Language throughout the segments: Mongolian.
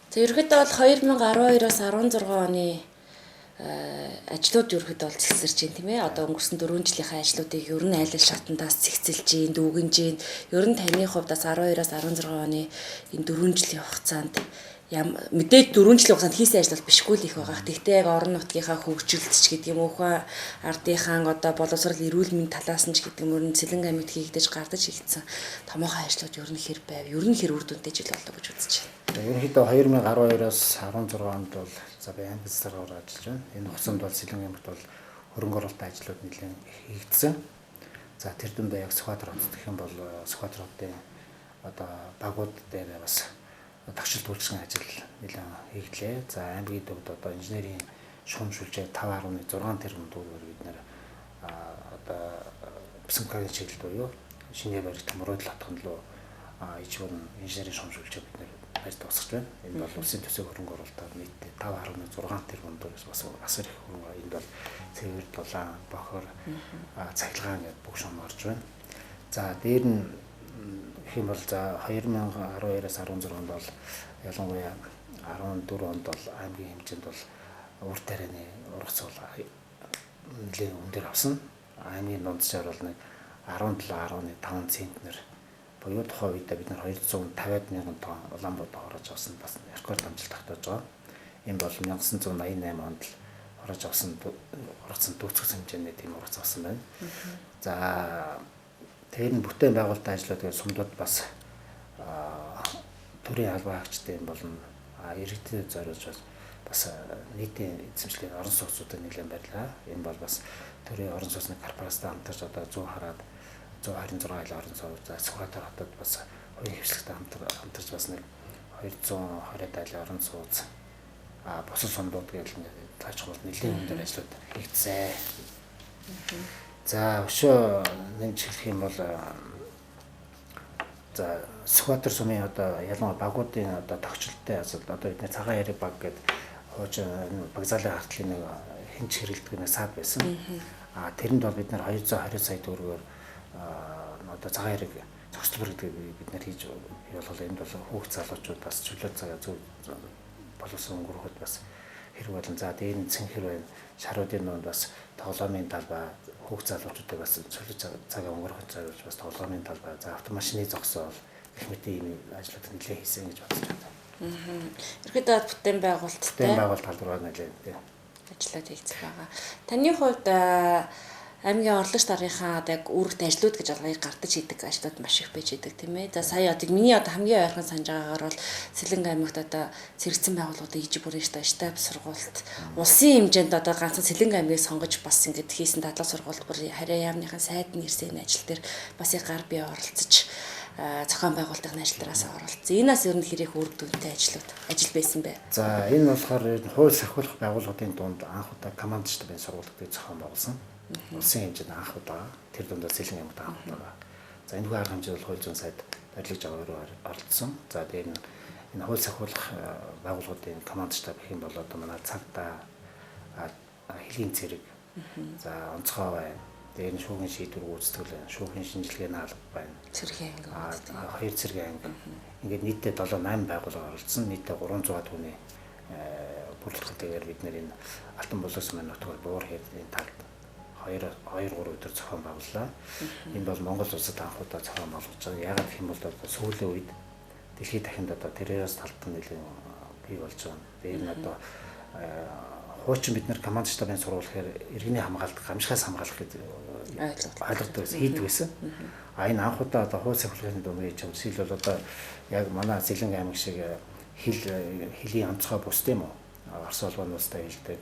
За ерөнхийдөө бол 2012-оос 16 оны ажлууд ерөөхдөө бол зэгсэрч байна тийм ээ. Одоо өнгөрсөн 4 жилийнхээ ажлуудыг ер нь айл шатандаас зэгцэлж гин, дүүгэнж гин. Ер нь таны хувьд бас 12-аас 16 оны энэ 4 жилийн хугацаанд мэдээж 4 жилийн хугацаанд хийсэн ажил бол бишгүй л их байгаа. Тэгтээ яг орон нутгийнхаа хөгжилд ч гэдэг юм уу, ардынхаа одоо боловсрал эрүүл мэнд талаас нь ч гэдэг юм уу, Цэлэн аймагт хийгдэж гардаж хийгдсэн томоохон ажлууд ер нь хэр байв? Ер нь хэр үр дүнтэй жил болдог гэж үзэж байна. Ерөнхийдөө 2012-оос 16 онд бол за би аймаг засвараар ажиллаж байна. Энэ хугацаанд бол Цэлэн аймагт бол хөрөнгө оруулалтын ажлууд нэлээд хийгдсэн. За тэр дундаа яг Сүхбаатар хотод гэх юм бол Сүхбаатар хотын одоо багууд дээр бас тагшилт үйлчлэгийн ажил нэлээд хийгдлээ. За аймгийн төвд одоо инженерийн шугамжуулж 5.6 тэрбум төгрөгөөр бид нэр одоо ПСМК-ийн чиглэл буюу шинэ баригт мөрөөдөл хатган руу ижүүр инженерийн шугамжуулж бид нэр барьд тусгаж байна. Энэ бол улсын төсөв хөрөнгө оруулалтаар нийтдээ 5.6 тэрбум төгрөгөөс бас асар их хөрөнгө. Энд бол цэвэр дулаан, бохор, цахилгаан гэдэг бүх шум орж байна. За дээр нь гэх юм бол за 2012-аас 16 онд бол ялангуяа 14 онд бол аймгийн хэмжээнд бол ур тарианы ургац бол нэлээд өндөр авсан. Аймгийн дунджаар бол нэг 17.5 центнер буюу тухайн үед бид нар 250 мянган тонн Улаанбаатар хороож авсан бас рекорд амжилт тогтоож байгаа. Энэ бол 1988 онд л хороож авсан ургацсан дүүцэх хэмжээний тийм ургац авсан байна. За тэр нь бүтээн байгуулалтын ажлууд гэж сумдууд бас төрийн албан хаагчтай болно. Иргэдэд зориулж бас нийтийн эзэмшлийн орон сууцуудыг нэлээд барьлаа. Энэ бол бас төрийн орон сууцны корпорацтай хамтарч одоо 126 айлын орон сууц за Сүхбаатар хотод бас хувийн хвшлэгтэй хамтарч бас нэг 220 айлын орон сууц бусад сумдууд гэж таачхууд нэлээд өндөр ажлууд хийгдсэн. За өшөө нэг хэлэх юм бол за Сүхбаатар сумын одоо ялангуяа багуудын одоо тогтчлолтой асуудал одоо бидний цагаан яриг баг гэдэг хуучин багзаалын хартлын нэг хинч хэрэлдэг нэг саад байсан. Тэрэнд бол бид нар 220 сая төгрөгөөр одоо цагаан яриг зохицлбор гэдэг бид нар хийж явуулах энд бол хүүхд залуучууд бас чөлөө цагаа зөв боловсон өнгөрөхөд бас хэрэг болон за дээр нь цэнхэр байна. Шаруудын донд бас тоглоомын талбай хүүхд залуучуудыг бас чөлөө цагаа өнгөрөхөд зориулж бас тоглоомын талбай за автомашины зогсоол гэх мэт ийм ажлууд нэлээд хийсэн гэж бодож байна. Ерөнхийдөө бүтээн байгуулалттай. Бүтээн байгуулалт талбараар нэлээд ажлууд хийгдэх байгаа. Таны хувьд аймгийн орлогч даргийнхаа яг үүрэгт ажлууд гэж алгыг гардаж хийдэг ажлууд маш их байж идэг тийм ээ. За сая одоо миний одоо хамгийн ойрхон санаж байгаагаар бол Цэлэн аймагт одоо цэрэгцэн байгууллагуудыг иж бүрэн штаб сургуульд улсын хэмжээнд одоо ганцхан Цэлэн аймгийг сонгож бас ингэж хийсэн дадлаг сургуульд бүр харьяа яамныхаа сайд нэрсэн энэ ажил дээр бас их гар бие оролцож зохион байгуулалтын ажил дээрээс оролцсон. Энэс ер нь хэрэг үр дүнтэй ажил байсан бэ? За энэ болохоор хууль сахиулах байгууллагын дунд анх удаа команд штабын сургуулийг зохион байгуулсан. Улсын хэмжээнд анх удаа тэр дундаа Цэлэн аймагт анх удаа. За энэ бүх арга хэмжээ бол хууль зүйн сайд барилгаж аваараа оролцсон. За дээр нь энэ хууль сахиулах байгууллагын команд штаб гэх юм бол одоо манай цагтаа хэлийн цэрэг за онцгой байна. Тэр нь шүүхийн шийдвэр гүйцэтгэл байна. Шүүхийн шинжилгээний алба байна. Цэргийн анги. Хоёр цэргийн анги. Ингээд нийтдээ 7-8 байгууллага оролцсон. Нийтдээ 300 төгрөгийн бүрэлдэхүүнтэйгээр бид нэр энэ Алтан булаас маань нутгаар буур хийдийн талд 2-3 өдөр зохион байгууллаа. Энэ бол Монгол улсад анх удаа зохион байгуулж байгаа. Яагаад гэх юм бол сүүлийн үед дэлхийд дахинд одоо террорист талтан нэлээд бий болж байгаа. Тэр нь одоо хуучин бид нар команд штабын сургууль гэхээр иргэний хамгаалалт, гамшигаас хамгаалах гэдэг ойлголттой хийдэг байсан. Энэ анх удаа одоо хууль сахиулгын дүнгийн жишээл бол одоо яг манай Цэлэн аймаг шиг хэлийн онцгой бус тийм үү? Орос улбаны улстай хэлдэг.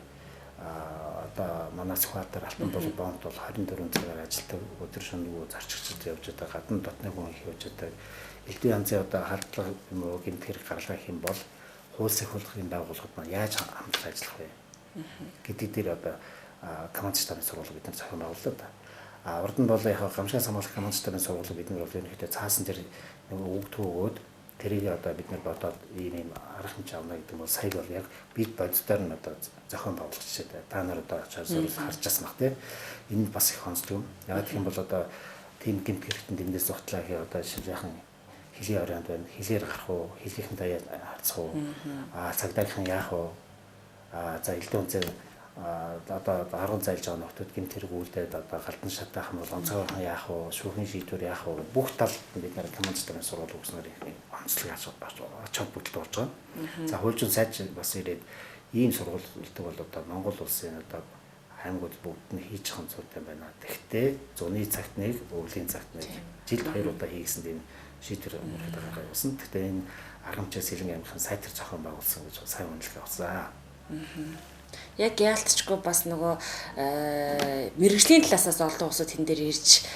Одоо манай Сүхбаатар Алтан бол бонд бол 24 цагаар ажилтдаг өдөр шөнөгүй зарчигчд явж байгаа гадна дотны хүн их явж байгаа элдв янзын одоо халдлага юм уу гэмт хэрэг гаргалгаа хийм бол хууль сахиулгын байгууллагууд маань яаж хамтран ажиллах вэ гэдэг дээр одоо команд штабын сургуулийг бид нар зохион байгууллаа да. Урд нь бол яг гамшигаас хамгаалах команд штабын сургуулийг бид нар бол ерөнхийдөө цаасан дээр нэг өгдгөө өгөөд тэрийг одоо бид нар бодоод ийм арга хэмжээ авна гэдэг бол сая бол яг бид боддоор нь одоо зохион байгуулах жишээ та нар одоо очиж харж асмах тийм энэ бас их онцлог юм. Яг гэх юм бол одоо тийм гэмт хэрэгтэн дэндээс зугтлаа хий одоо шинжлэхэн Хилийн оройнд байна. Хилээр гарах уу? Хилийнхэн даяар харцах уу? Цагдаагийнхан яах уу? За элдэн үнцээ одоо 10 зайлж байгаа нөхдүүд гэмт хэрэг үлдээд одоо галдан шатаах юм бол онцгойхон яах вэ? Шүүхийн шийдвэр яах вэ? Бүх талд бид нэр командтайгаа сургууль өгснөөр онцлог очоод бүгд болж байгаа. За хуульчин сайж бас ирээд ийм сургууль үлдэх бол одоо Монгол улсын одоо аймагуд бүгд нь хийж байгаа зүйтэй байна. Тэгвэл зуны цагт нэг, өвлийн цагт нэг жилд 2 удаа хийгсэнд энэ шийдвэр өргөдөг байгаа байсан. Тэгвэл энэ Аргамчаас Сэлэнг аймгийн сайтар зохион байгуулсан гэж сайн үнэлгээ авсан. Яг яалтчгүй бас нөгөө мэрэгжлийн талаас олон улсууд тэн дээр ирж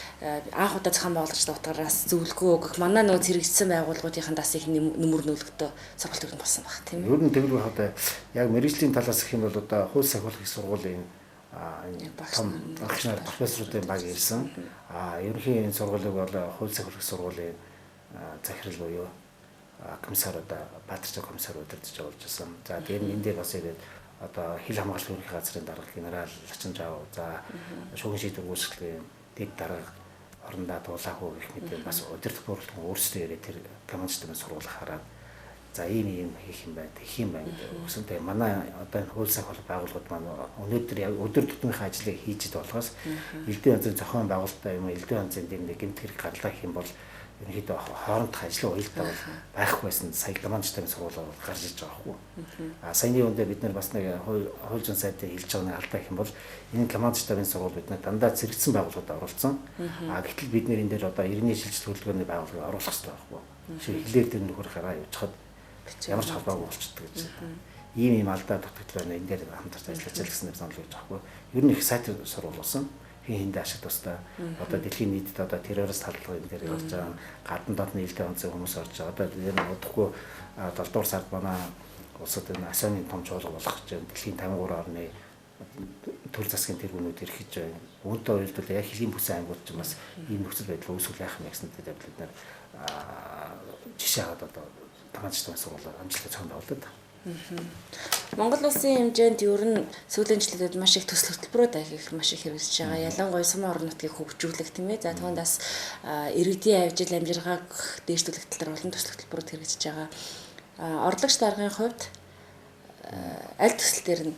анх удаа зохион байгуулагч утгаараас зөвлөгөө өгөх манай нөгөө зэрэгжсэн байгууллагуудын дас их нөмөр нөлөөтэй сургалт өгөх болсон баг тийм ээ. Ер нь тэгвэл одоо яг мэрэгжлийн талаас гэх юм бол одоо хууль сахиулах сургуулийн том багш нар профессоруудын баг ирсэн. Ерөнхийн энэ сургуулийг бол хууль сахиулах сургуулийн захирал буюу комиссар одоо Баатарчаа комиссар удирдах явуулж байсан. За тэгээд энэ дээр бас ирээд одоо хил хамгааллын ерөнхий газрын дарга генерал Лачинжаав за шүүхийн шийдвэр үүсгэлийн дэд дарга орондоо дуулаагүй гэх мэт бас удирдах бүрэлдэхүүн өөрсдөө ирээд тэр командтайгаа сургуулахаараа за ийм хийх юм байна, тэгэх юм байна гэдэг. Үсэнтэй манай одоо энэ хууль сахиулах байгууллагууд маань өнөөдөр яг өдөр тутмын ажлыг хийж ид болохоос элдэн янзын зохион байгуулалтаа юм элдэн янзын дэм нэг гэмт хэрэг гарлаа гэх юм бол ерөнхийдөө хоорондох ажлын уялдаа бол байхгүй байсан сая командтайгаа сургуулаад гарч иж байгаа хгүй. Саяны үндэ бид нар бас нэг хуульчин сайдын хэлж байгаа нэг алдаа гэх юм бол энэ командтайгаа сургууль бид нар дандаа зэрэгцсэн байгууллагууд оруулсан. Гэтэл бид нэр энэ дээр одоо иргэний шилжилт хөдөлгөөний байгууллагыг оруулах хэрэгтэй байхгүй. Жишээ хилээр тэр нөхөр гараа явуулчихад ямар ч холбоогүй болчихдог гэж. Ийм алдаа дутагдал байна. Энэ дээр хамтарч ажиллаж гэсэн санал гэж байгаа хгүй. Ер нь их сайт сургууль болсон. Хиндэ ашиг тустай одоо дэлхийн нийтэд одоо террорист халдлагын энэ дээр явж байгаа гадна дотны элдэн онцгой хүмүүс орж байгаа. Одоо энэ удахгүй 7 дугаар сард манай улсад энэ АСЕАН-ын том чуулга болох гэж дэлхийн 53 орны төр засгийн тэргүүнүүд ирэхэж байна. Үүнтэй уялдвал яг хэлийн бүсийн аймагуд ч бас ийм нөхцөл байдал үүсвэл яах юм гэсэн дээр бид нар жишээ аваад одоо командтайгаа сургуулаад амжилттай зохион байгуулдаг. Монгол улсын хэмжээнд ер нь сүүлийн жилүүдэд маш их төсөл хөтөлбөрүүд их маш их хэрэгжиж байгаа. Ялангуяа сумын орон нутгийг хөгжүүлэх тийм ээ. За түүндээс иргэдийн ажил амжиргааг дээшлүүлэх тал дээр олон төсөл хөтөлбөрүүд хэрэгжиж байгаа. Орлогч даргын хувьд аль төсөл дээр нь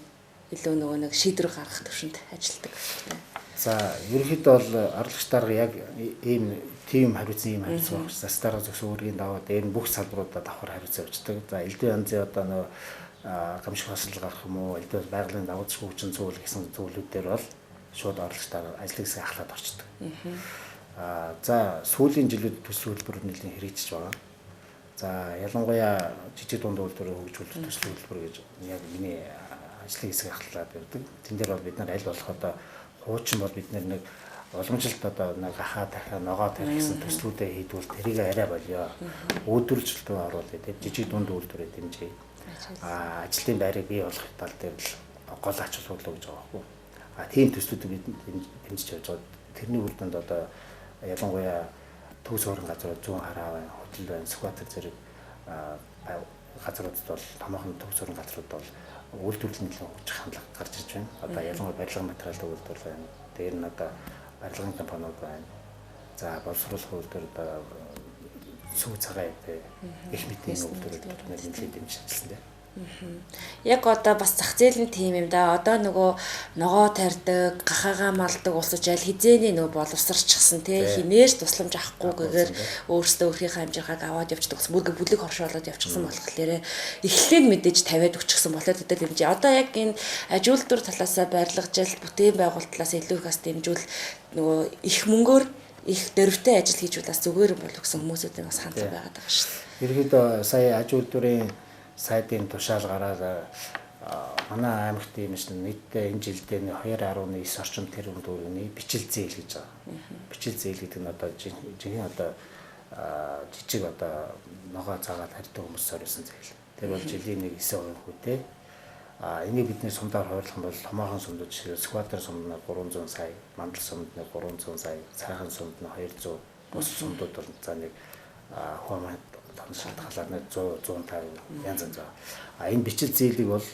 илүү нөгөө нэг шийдвэр гаргах төвшөнд ажилладаг. За ерөнхийдөө бол орлогч дарга яг ийм тийм хариуцсан ийм хариуцсан багш. Застараа зөвс өөрийн даваа дээр нь бүх салбаруудад давхар хариуцсан явждаг. За элдэн янзын одоо нөө гамшиг хосол гарах юм уу, элдэн байгалийн давуу тал хөгжин зүйл гэсэн зүйлүүдээр бол шууд орлогч дарга ажлыг ахлаад орчдөг. За сүүлийн жилүүд төсөл хөтөлбөр нэлээд хэрэгжиж байгаа. За ялангуяа жижиг дунд үйлдвэрийг хөгжүүлэх төсөл хөтөлбөр гэж яг миний ажлын хэсэг ахлаад байдаг. Тэн дээр бол бид нар аль болох одоо хуучин бол бид нэг уламжилт одоо нэг хаа дахиа ногоо тарих гэсэн төслүүдээ хийдвэл тэрийг арай болёо. Өөдрөлжилтөө оруулаад тийм жижиг дунд үйлдвэрээ дэмжиж ажлын байрыг бий болгох тал дээр л гол ач холбогдол гэж байгаа байхгүй. Тийм төслүүдийг бид дэмжиж явж байгаа. Тэрний үр дүнд одоо ялангуяа төгс орон газрууд зүүн хараа байна, хөдөл байна, Сүхбаатар зэрэг газруудад бол томоохон төгс орон газрууд бол үйлдвэрлэлийн төлөө хөгжих хандлага гарч ирж байна. Одоо ялангуяа барилгын материалын үйлдвэр байна. Дээр нь одоо барилгын компаниуд байна. За боловсруулах үйлдвэр одоо сүү цагаан их мэдээ үйлдвэрүүд нэлээд дэмжиж ажилласан дээ. Яг одоо бас зах зээл нь тийм юм да. Одоо нөгөө ногоо тарьдаг, гахаага малдаг улсууч аль хизээний нөгөө боловсрчихсан тий хинээс тусламж авахгүйгээр өөрсдөө өөрийнхөө амжиргааг аваад явчихдаг ус бүргэ бүлэг хоршоолоод явчихсан болохоор эхлээд мэдээж тавиад өгчихсэн болоод өдөл хэмжээ. Одоо яг энэ аж үйлдвэр талаасаа барилгажил бүтээн байгуулалт талаас илүү их бас дэмжүүл нөгөө их мөнгөөр их дөрвтэй ажил хийж удаас зүгээр болов гэсэн хүмүүсүүдийн бас хандлага байгаад байгаа шүү дээ. Ерөнхийдөө сая аж үйлдвэрийн сайдын тушаал гараад манай аймагт ийм шин нийтдээ энэ жилдээ 2.9 орчим тэрбум төгрөгийн бичил зээл гэж байгаа. Бичил зээл гэдэг нь одоо жинхэнэ одоо жижиг одоо ногоо цагаат харьдаг хүмүүс зориулсан зээл. Тэр бол жилийн 9% хүүтэй. Энийг бидний сумдаар хуваарлах юм бол томоохон сумдууд жишээ Сүхбаатар сумд нь 300 сая, Мандал сумд нь 300 сая, Цайхан сумд нь 200, бус сумдууд бол за нэг хуамаа шалтгаалаад 100 150 янз янз. Энэ бичил зээлийг бол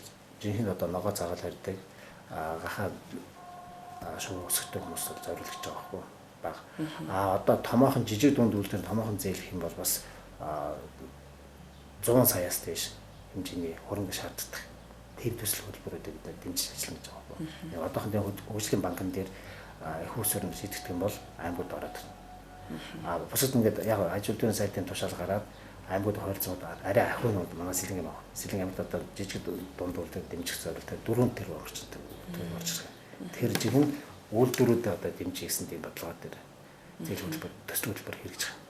жинхэнэ одоо ногоо цагаал харьдаг гахаа шуу өсгдөг хүмүүс зориулж байгаа байхгүй баг. Одоо томоохон жижиг дунд үйлдвэр томоохон зээл гэх юм бол бас 100 саяас дээш хэмжээний хөрөнгө шаарддаг тийм төсөл хөтөлбөрүүдийг бид дэмжиж ажиллана гэж байгаа юм. Яг одоохондоо хөгжлийн банкн дээр их усрын шийдэгдэх юм бол аймагуд ороод ирнэ. Бусад ингээд яг ажил үйлдвэрийн сайтын тушаал гараад аймагуд хойрцоод арай ахуйнууд манай Сэлэнгийн аймагт одоо жижиг дунд үйлдвэр дэмжих зорилготой 4 тэрбум орчтой орж ирэх. Тэр жихэн үйлдвэрүүдэд одоо дэмжих гэсэн тийм бодлого дээр зээл хөтөлбөр төсөл хөтөлбөр хэрэгжиж байгаа.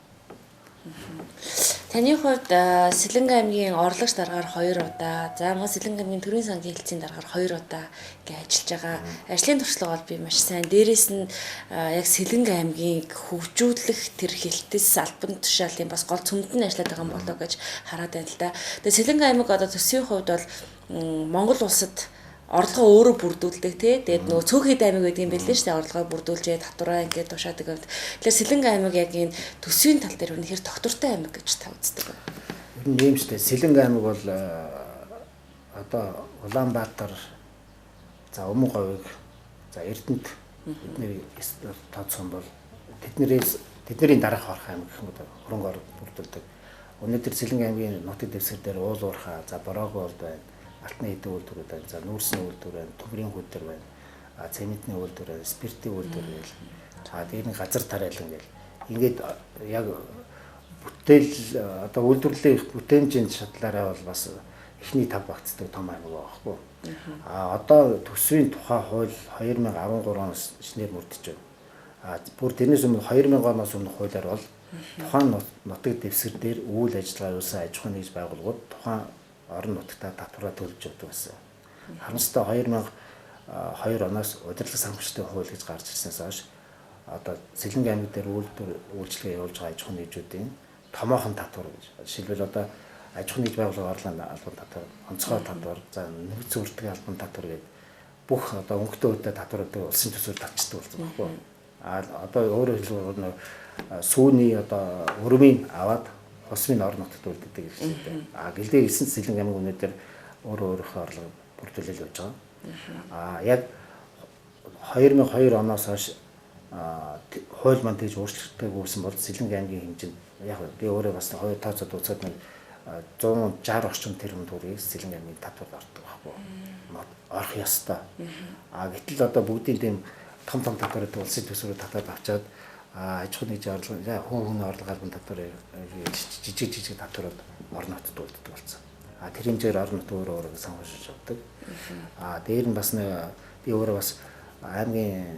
Таны хувьд Сэлэнг аймгийн орлогч дараагаар 2 удаа, за мөн Сэлэнг аймгийн төрийн сангийн хэлтсийн дараагаар 2 удаа гэж ажиллаж байгаа. Ажлын туршлага бол би маш сайн. Дээрээс нь яг Сэлэнг аймгийг хөгжүүлэх тэр хэлтэс албан тушаалын бас гол цөмдөн ажиллаад байгаа юм болоо гэж хараад байна л да. Тэгээ Сэлэнг аймаг одоо төсвийн хувьд бол Монгол улсад орлогоо өөрөө бүрдүүлдэг тий. Тэгээд нөгөө цөөхөд аймаг гэдэг юм билээ шүү дээ. Орлогоо бүрдүүлжээ татвараа ингээд тушаадаг байвал. Тэгэхээр Сэлэнг аймаг яг энэ төсвийн тал дээр үнэхээр доктортой аймаг гэж та үздэг. Ер нь ийм шүү дээ. Сэлэнг аймаг бол одоо Улаанбаатар, за Өмнө Говийг, за Эрдэнэт бидний тооцсон бол тэдний дараах орох аймаг гэх юм уу хөрөнгө оруулалт бүрдүүлдэг. Өнөөдөр Сэлэнг аймгийн нутаг дэвсгэр дээр Уул Уурхай, за Бороогүй бол байна. Алтны эдийн үйлдвэрүүд байна. За нүүрсний үйлдвэр байна, төмрийн хүдэр байна. Цементний үйлдвэр байна, спиртийн үйлдвэр гэл. Тэр нь газар тариалан гэл. Ингээд яг бүтээл одоо үйлдвэрлэлийн бүтээмжийн шатлаараа бол бас эхний тав багцдаг том аймаг байгаа байхгүй. Одоо төсвийн тухай хууль 2013 оноос шинээр мөрдөж байна. Бүр тэрнээс өмнө 2000 оноос өмнөх хуулиар бол тухайн нутаг дэвсгэр дээр үйл ажиллагаа юусан аж ахуйн нэгж байгууллагууд тухайн орон нутгатаа татвараа төлж явдаг байсан. Харамсалтай 2002 оноос удирдлага санхүүжилтийн хууль гэж гарч ирснээс хойш одоо Сэлэнг аймаг дээр үйлчлэгээ явуулж байгаа аж ахуйн нэгжүүдийн томоохон татвар гэж. Жишээлбэл одоо аж ахуйн нэгж байгууллага орлон албан татвар, онцгой татвар, за нэгц үрдгийн албан татвар гэдэг бүх одоо өнгөтэй үедээ татваруудыг улсын төсвөөр татчихдаг болсон байхгүй. Одоо өөрөөр хэлбэл сүүний одоо өрмийн аваад хосмын орон нутагт үлддэг хэрэгтэй. Гэлдээ гисэн Сэлэнг аймаг өнөөдөр өөрийнхөө орлого бүрдүүлэл явж байгаа. Яг 2002 оноос хойш хууль маань тэгж өөрчлөгдөж өгсөн бол Сэлэнг аймгийн хэмжээнд яг би өөрөө бас хоёр тооцоод үзээд нэг 160 орчим тэрбум төгрөгийг Сэлэнг аймгийн татварт ордог байхгүй. Орох ёстой. Гэтэл одоо бүгдийн тийм том татварыг улсын төсвөөр татаад авчаад аж ахуйн нэгжийн орлого, хүн орлого албан татвар жижиг татварууд орон нутгад үлддэг болсон. Тэр хэмжээр орон нутг өөрөө санхүүжилж авдаг. Дээр нь бас би өөрөө бас аймгийн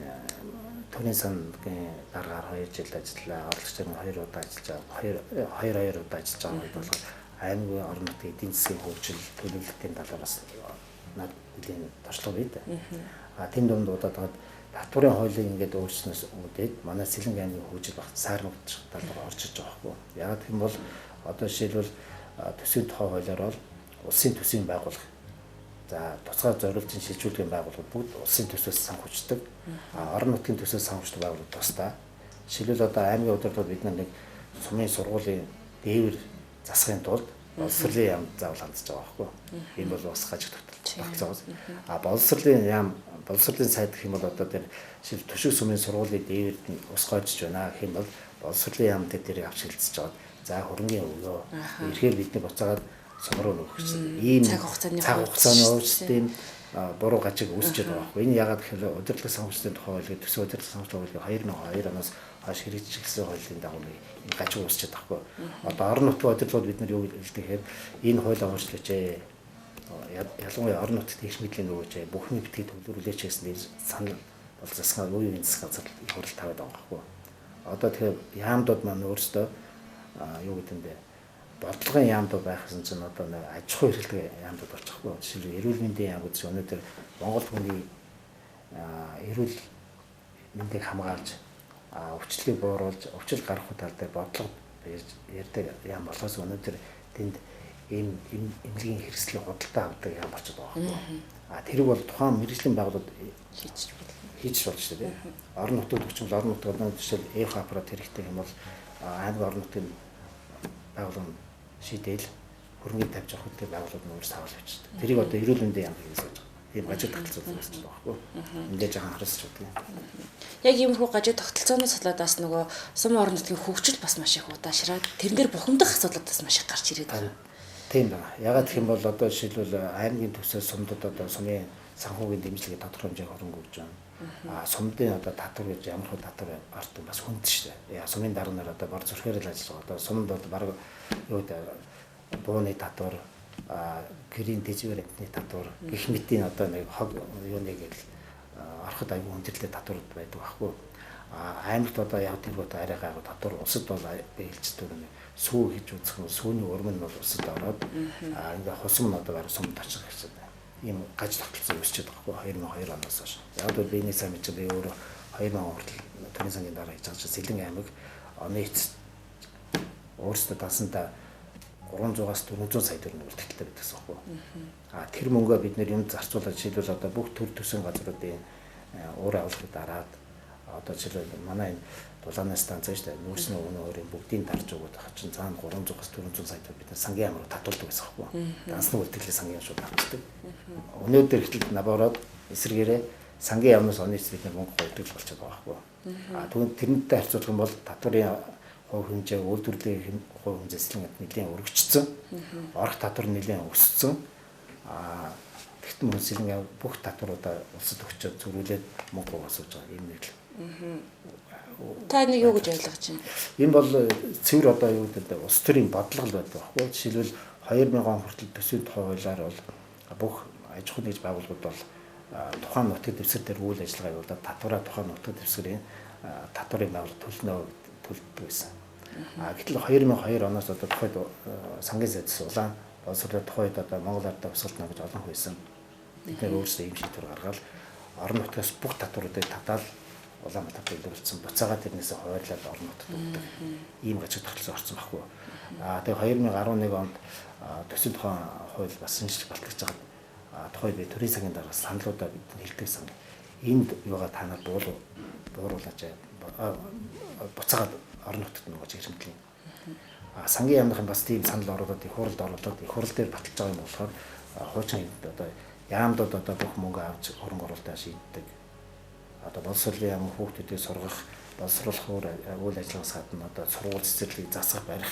төрийн сангийн дараагаар 2 жил ажиллаа. Орлогчдын 2 удаа ажиллаж байгаа. 2 удаа ажиллаж байгаа үед бол аймгийн орон нутгийн эдийн засгийн хөгжил төлөвлөлтийн талаараас над нэлийн туршлага бий дээ. Тэнд дунд удаад татварын хуулийн ингээд өөрчлснөөс үүдээд манай Сэлэнг аймгийн хөгжил багт саарнуудах талаар орж иж байгаа хгүй. Яг тийм бол одоо жишээлбэл төсвийн тухай хуулиар бол улсын төсвийн байгууллага, за туцаа зориулжин шилжүүлгийн байгууллагууд бүгд улсын төсвөөс санхүүждэг. Орон нутгийн төсвөөс санхүүждэг байгууллагууд тусдаа. Жишээлбэл одоо аймгийн удирдлагууд бид нэг сумын сургуулийн дээвэр засахын тулд боловсролын яам заавал хандж байгаа байхгүй. Энэ бол бас гаж тогтолцоо. Боловсролын яам, боловсролын сайд гэх юм бол одоо тэр шил төшиг сумын сургуулийн дээвэрд нь ус гоожж байна гэх юм бол боловсролын яам дээр авч хэлцэж байгаа. За хөрөнгөний өгөө. Ирэхээр бидний буцаагаад сумруу нөгөөч. Ийм цаг хугацааны өөрчлөлтийн буруу гажиг үүсчихэд байгаа байхгүй. Энэ ягаад гэхээр удирдлага санхүүжилтийн тухай хуулийг төсөө удирдлага санхүүжилтийн хуулийг 2002 оноос хойш хэрэгжүүлсэн хуулийн дагуу энэ гажиг үүсчихэд байхгүй. Одоо орон нутгийн удирдлагууд бид нар юу хэлдэг гэхээр энэ хуулийг өөрчлөөч. Ялангуяа орон нутгийн их мэдлийн нөгөөч бүхний битгий төвлөрүүлээч гэсэн санал бол засгаа үеийн засгаа хурал тавиад байгаа байхгүй. Одоо тэгэхээр яамдууд маань өөрсдөө юу гэдэг юм бэ? Бодлогын яамдууд байхсан чинь одоо нэг аж ахуй эрхлэх яамдууд болчихгүй. Жишээлбэл эрүүл мэндийн яам гэж өнөөдөр Монгол хүний эрүүл мэндийг хамгаалж өвчлөлийг бууруулж өвчл гарах тал дээр бодлого ярьдаг яам болохоос өнөөдөр тэнд ийм эмнэлгийн хэрэгслийг худалдаа авдаг яам болчиход байгаа. Тэрийг бол тухайн мэргэжлийн байгууллагууд хийж болж шүү дээ. Орон нутгад өчмөл орон нутгад жишээл эф аппарат хэрэгтэй юм бол аймаг орон нутгийн байгууллага шийдээл хөрөнгөний тавьж авах гэдэг байгууллагууд нь өөр савал явчихдаг. Тэрийг одоо эрүүл мэндийн яам гэж хэлж байгаа. ийм гажиг тогтолцоо үүсэж байгаа байхгүй. Эндээ жоохон харсч байдаг. Яг иймэрхүү гажиг тогтолцооноос болоод бас нөгөө сум орон нутгийн хөгжил бас маш их удаашраад тэрэн дээр бухимдах асуудал бас маш их гарч ирээд байна. Тийм байна. Ягаад гэх юм бол одоо жишээлбэл аймгийн төвсөөс сумдад одоо сумын санхүүгийн дэмжлэгийг тодорхой хэмжээг хөрөнгө өгч байна. Сумдын одоо татвар гэж ямар хөө татвар гарт бас хүнд шүү дээ. Сумын дарга нар одоо бар зүрхээр л ажиллаж байгаа. Одоо сумд бол баг юу гэдэг бууны татвар, гэрийн дэжвэр амтны татвар, гэх мэтийн одоо нэг хог юуныг л ороход аягүй хүндэрлээ татварууд байдаг байхгүй. Аймагт одоо яг тэр одоо арай гайгүй татвар улсад бол хэлцдэг нэг сүү хийж үзэх нь сүүний урам нь бол улсад ороод ингээ хусам нь одоо бараг сумд очих гэсэн ийм гаж тогтолцоо үүсчихэд байгаа байхгүй 2002 оноос хойш. Яг бол биений сайн мэт би өөрөө 2000 он хүртэл төрийн сангийн дараа хийж байгаа чинь Сэлэн аймаг оны эцэст өөрсдөө дасандаа 300-аас 400 сая төгрөг үлдэлтэй байдагсан байхгүй. Тэр мөнгөө бид нэр юм зарцуулаад жишээлбэл одоо бүх төр төсөө газруудын уур авалгыг дараад одоо жишээлбэл манай энэ дулааны станц шүү дээ. Нүүрсний өгнө өөрийн бүгдийг дарж өгöd байгаа чинь цаана 300-аас 400 сая төгрөг бид сангийн амруу татуулдаг байсан байхгүй. Дансны үлдэглийн сангийн шууд авчдаг. Өнөөдөр ихтэл набороод эсрэгээрээ сангийн яамнаас оны эцэст бид мөнгө гоёдаг болчиход байгаа байхгүй. Түүнд тэрнтэй харьцуулах юм бол татварын хувь хэмжээ үйлдвэрлэлийн хувь хэмжээслэн нэлийн өргөжцсөн. Орох татвар нэлийн өссөн. Тэгтэн мөн Сэлэн бүх татваруудаа улсад өгчөөд зөрүүлээд мөнгө уусгаж байгаа юм нэг л. Та нэг юу гэж ойлгож байна? Энэ бол цэвэр одоо юу гэдэг улс төрийн бодлого л байдаг байхгүй. Жишээлбэл 2000 он хүртэл төсвийн тухай хуулиар бол бүх аж ахуйн нэгж байгууллагууд бол тухайн нутгийн дэвсгэр дээр үйл ажиллагаа явуулаад татвараа тухайн нутгийн дэвсгэрийн татварын байгууллага төлдөг байсан. Гэтэл 2002 оноос одоо тухайд сангийн сайдс улаан боловсролын тухайд одоо Монгол Ардаа босголтно гэж олон байсан. Бид нэр өөрсдөө ийм шийдвэр гаргаад орон нутгаас бүх татваруудыг татаад Улаанбаатарт илрүүлсэн. Буцаагаад тэрнээс хойрлоод орон нутгад өгдөг. Ийм гажиг тогтолцоо орсон байхгүй. Тэгээ 2011 онд төсвийн тухайн хууль бас шинжлэх батлагдж байгаа. Тухайд би төрийн цагийн дараа саналуудаа бид хэлдэг сан. Энд юугаа та нар бууруулаач буцаагаад орон нутгад нөгөө чигэрэмтлийн. Сангийн яамныхан бас тийм санал оруулаад их хурлд оруулаад их хурл дээр баталж байгаа юм болохоор хуучин одоо яамдууд одоо бүх мөнгө авч хөрөнгө оруулалтаа шийддэг. Одоо боловсролын яам хүүхдүүдийг сургах, боловсруулах үйл ажиллагаас гадна одоо сургууль цэцэрлэгийг засах барих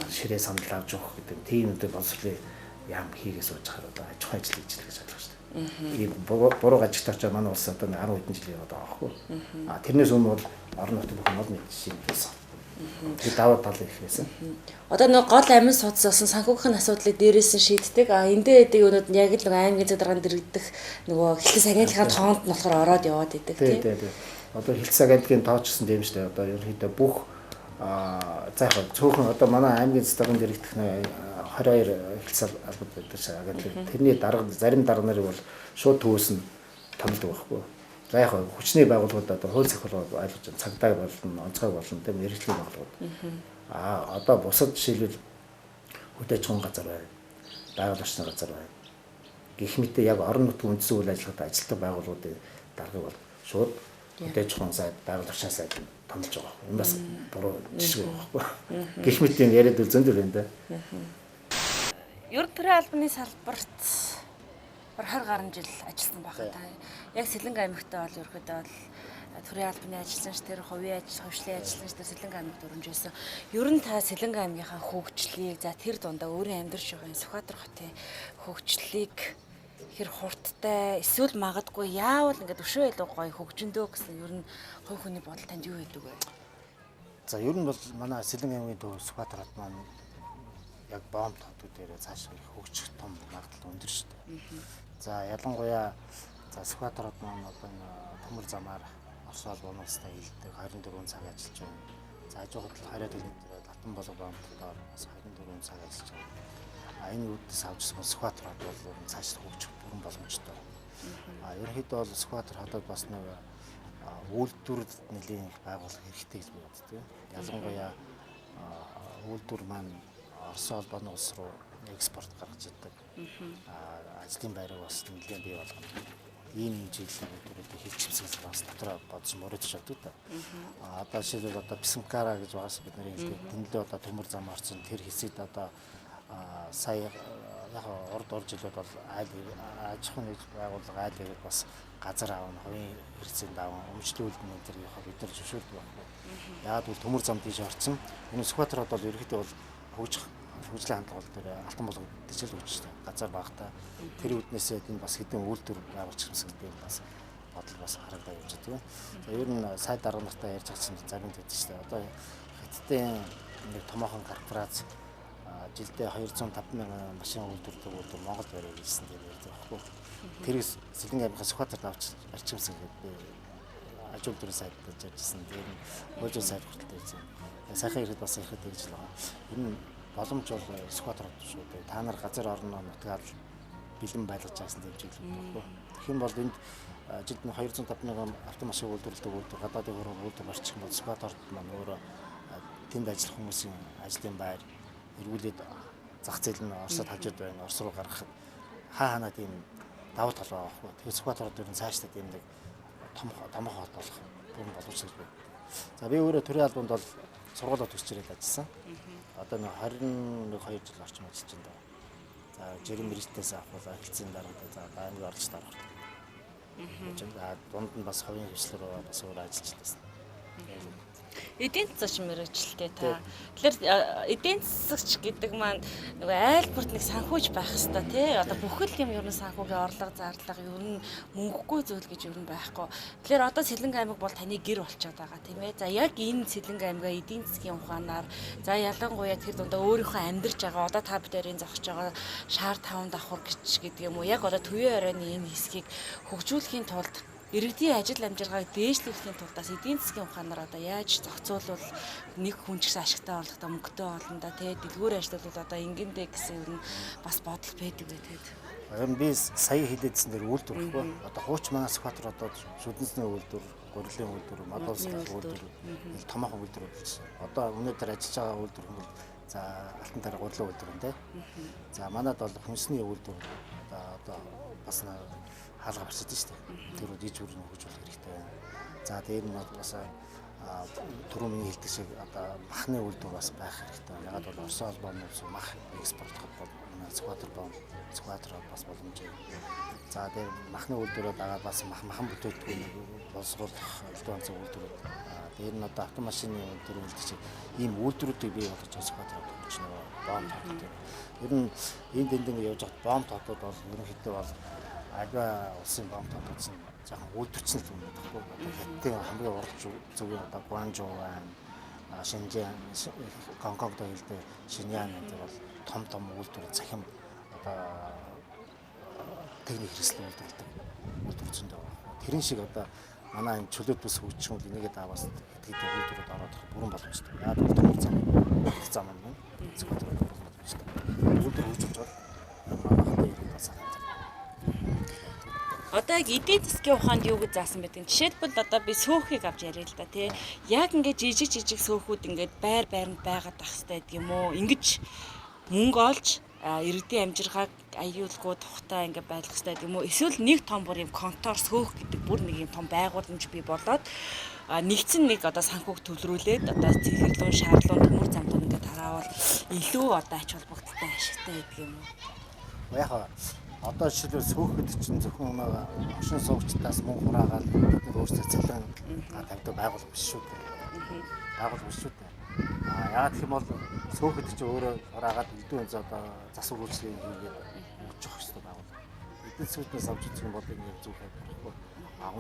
ширээ санал авч өгөх гэдэг тийм үедээ боловсролын яам хийгээ сууж байгаа одоо аж ахуйн ажил хийж байгаа гэж байна. Ийм буруу гажигтай очоо манай улс одоо 10 хэдэн жил яваад байгаа байхгүй. Тэрнээс өмнө бол орон нутгийн бүх олон нийт жишээ байсан. Тэр даваа тал их байсан. Одоо нэг гол амин судалсан санхүүгийн асуудлыг дээрээс нь шийддэг. Эндээ эдэг өнөд яг л нэг аймгийн задаргаанд дэрэгдэх нөгөө хэлтс агентлагын тоонд нь болохоор ороод яваад идэг тийм. Одоо хэлтс агентлагын тоо ч гэсэн тийм шүү дээ. Одоо ерөнхийдөө бүх за яг цөөхөн одоо манай аймгийн задаргаанд дэрэгдэх 22 хэлтс албад байдаг шээ агентлаг. Тэрний дарга зарим дарга нарыг бол шууд төвөөс нь томилдог байхгүй. За яг хүчний байгууллагууд одоо хууль захирал ойлгож байна. Цагдаа болно, онцгой болно тийм мэрэгжлийн байгууллагууд. Одоо бусад жишээлбэл хөдөө аж ахуйн газар байна. Байгуулагчны газар байна. Гэх мэт яг орон нутгийн үндсэн үйл ажиллагаатай ажилтдаг байгууллагуудын даргыг бол шууд хөдөө аж ахуйн сайд, байгуулагчны сайд томилж байгаа. Энэ бас буруу жишээ байхгүй. Гэх мэт юм яриад зөндөр байна да. Ер нь төрийн албаны салбарт 20 гаруй жил ажилласан байна та. Яг Сэлэнг аймагтаа бол ерөөдөө бол төрийн албаны ажиллагч тэр хувийн хөвшлийн ажиллагч тэр Сэлэнг аймагт өрнжсэн. Ер нь та Сэлэнг аймгийнхаа хөгжлийг за тэр дундаа өөрийн амьдарч байгаа Сүхбаатар хотын хөгжлийг хэр хурдтай эсвэл магадгүй яавал ингээд өшөө илүү гоё хөгжөндөө гэсэн ер нь хувь хүний бодол танд юу гэдэг вэ? За ер нь бол манай Сэлэнг аймгийн төв Сүхбаатар хот маань яг бомб хотууд дээр цааш хөгжих том магадлал өндөр шүү дээ. За ялангуяа за Сүхбаатар хот маань одоо төмөр замаар Орос улбануудтай хилдэг 24 цаг ажиллаж байна. За хажуу хот хариад үлдээ Латан болго бомбдоор бас 24 цаг ажиллаж байна. Энэ үдээс авчсан Сүхбаатар хот бол цааш хөгжих бүрэн боломжтой. Ерөнхийдөө бол Сүхбаатар хотод бас нэг үйлдвэрлэлд нэлийн байгуулах хэрэгтэй гэж би боддог. Ялангуяа үйлдвэр маань Орос улбаны улс руу экспорт гаргаж ирдэг. Ажлын байрыг бас нэлээд бий болгоно. Ийм хэмжээний үйлдвэрүүдийг хийж чимсгээс бас дотроо бодож мөрөж чаддаг та. Одоо жишээлбэл одоо Бисмкара гэж байгаас бид нэр хэлдэг. Тэмдээ одоо төмөр зам орсон тэр хэсэгт одоо сая яг урд жилүүд бол аж ахуйн нэгж байгууллага айл ирээд бас газар аавна, хувийн хэрэгцээнд аавна, өмчлүүлэн энэ төр явах бид нар зөвшөөрдөг байхгүй. Яагаад гэвэл төмөр зам тийш орсон. Энэ Сүхбаатарт бол ерөнхийдөө бол хөгжлийн хандлага бол тэр алтан болгодож л үүсчтэй. Газар багтаа тэр үднээсээ энэ бас хэдэн үйлдвэр байгуулж гэмсэн гэдэг бас бодол бас харагдаа явж байгаа. За ер нь сайд дарга нартай ярьж байгаа чинь зарим дэвдэж штэ. Одоо хятадын нэг томоохон корпорац жилдээ 250 мянган машин үйлдвэрлэдэг Монгол барья гэсэн дээр ярьдаг байхгүй. Тэрийг Сэлэнг аймгийн Сүхбаатарт авч арчимсан гэдэг аж үйлдвэрийн сайд гэж ярьжсэн. Тэр нь хуучин сайд хүртэл байсан. Сайхан ирэхэд бас ирэхэд гэж л байгаа. Энэ боломж бол Сүхбаатарт шүү дээ. Та нар газар орно нутгаар бэлэн байлгаж байсан дэмжиж байна. Тэгэх юм бол энд жилд 250 мянган автомашин үйлдвэрлэдэг гадаадын хөрөг үйлдвэр барьчих юм бол Сүхбаатарт маань өөрөө тэнд ажиллах хүмүүсийн ажлын байр эргүүлээд зах зээл нь Оросод хажууд байна. Орос руу гаргахад хаана тийм давуу тал байгаа байхгүй. Тэгэхээр Сүхбаатарт ер нь цаашдаа тийм нэг том хот болох юм боловч гэж байна. За би өөрөө төрийн албанд бол сургуулиуд төсч ирээд ажилласан. Одоо нэг 22 жил орчим ажиллаж байна. За жирийн мэрэгчдээс авах ахилцсан дараатай за аймаг орж дарах. Дунд нь бас хувийн хвшлэр бас өөр ажиллаж байсан. Эдийн засгийн мэргэжилтэй та. Тэгэхээр эдийн засагч гэдэг маань нөгөө айлбарт нэг санхүүж байх хэвээр тий. Одоо бүхэл юм ер нь санхүүгийн орлого зарлага ер нь мөнгөгүй зүйл гэж ер нь байхгүй. Тэгэхээр одоо Сэлэнг аймаг бол таны гэр болчиход байгаа тийм ээ. За яг энэ Сэлэнг аймгаа эдийн засгийн ухаанаар за ялангуяа тэр дундаа өөрийнхөө амьдарч байгаа одоо та бүдэрийн зогсож байгаа шаар 5 давхар гэдэг юм уу. Яг одоо төвийн оройны энэ хэсгийг хөгжүүлэхийн тулд иргэдийн ажил амжиргааг дээшлүүлэхийн тулдаас эдийн засгийн ухаанаар одоо яаж зохицуулвал нэг хүн ч гэсэн ашигтай орлоготой мөнгөтэй болно да тий дэлгүүр ажиллавал одоо ингэндээ гэсэн юм бас бодол байдаг гэдэг. Ер нь би сая хэлээдсэн дээр үйлдвэр гэхгүй. Одоо хууч манай Сүхбаатар одоо шүдэнсний үйлдвэр, гурилын үйлдвэр, модулсын үйлдвэр, томоохон үйлдвэр болсон. Одоо өнөөдөр ажиллаж байгаа үйлдвэр бол за алтан тарай гурилын үйлдвэр юм тий. За манад бол хүнсний үйлдвэр одоо бас хаалга барьсан шүү дээ. Тэр үдийж бүрэн хөгжүүлэх хэрэгтэй байна. За дээр нь бас түрүү миний хэлдэг шиг одоо махны үйлдвэр бас байх хэрэгтэй. Ягаад бол Орос улбаанаас мах экспортлоход бол Сүхбаатар бас боломжтой. За дээр махны үйлдвэрээ дагаад бас махан бүтээгдэхүүн боловсруулах электронцын үйлдвэрүүд. Дээр нь одоо автомашины үйлдвэр үлдчих ийм үйлдвэрүүдийг бий болгож Сүхбаатарт өгч нөгөө бомб тогтдог. Ер нь энэ дэндэн явж байгаа бомб тогтод бол ерөнхийдөө бол альва улсын бомб тогтсон жоохон үйлдвэрчсэн л юм байхгүй. Одоо хятадын хамгийн урд зүгийн одоо Гуанчжоу байна. Шэньчжэн, Гонконгд хэлдэг Шиньян гэдэг бол том үйлдвэр захим одоо техник хэрэгслийн үйлдвэрчэнд байгаа. Тэрэн шиг одоо манай энэ чөлөөт бүс хөгжих юм бол энийгээ даваас хэдийгээр үйлдвэрүүд ороод ирэх бүрэн боломжтой. Яг бол төмөр зам юм байна. Зөвхөн боломжтой. Үйлдвэр хөгжиж бол манай хатаа бас одоо яг эдийн засгийн ухаанд юу гэж заасан байдаг. Жишээлбэл одоо би сөөхийг авч яриа л да тий. Яг ингээд жижиг сөөхүүд ингээд байранд байгаад байх хэрэгтэй гэдэг юм уу? Ингэж мөнгө олж иргэдийн амжиргааг аюулгүй тухтай ингээд байлгах хэрэгтэй гэдэг юм уу? Эсвэл нэг том бүр юм контор сөөх гэдэг бүр нэг юм том байгууламж бий болоод нэгдсэн нэг одоо санхүүг төвлөрүүлээд одоо цэхэрлүүн, шаарлуун, төмөр замдууд ингээд тараавал илүү одоо ач холбогдолтой ашигтай гэдэг юм уу? Яг одоо жишээлбэл сөөхөд чинь зөвхөн оршин суугчдаас мөнгө хураагаад бид нар өөрсдөө цалин тавьдаг байгууллага биш шүү дээ. Байгууллага биш шүү дээ. Яагаад гэх юм бол сөөхөд чинь өөрөө хураагаад элдв одоо засвар үйлчлэгийг хийгээд өгчих хэрэгтэй байгууллага. Эдийн засгаас авч үзэх юм бол энэ зөв байхгүй.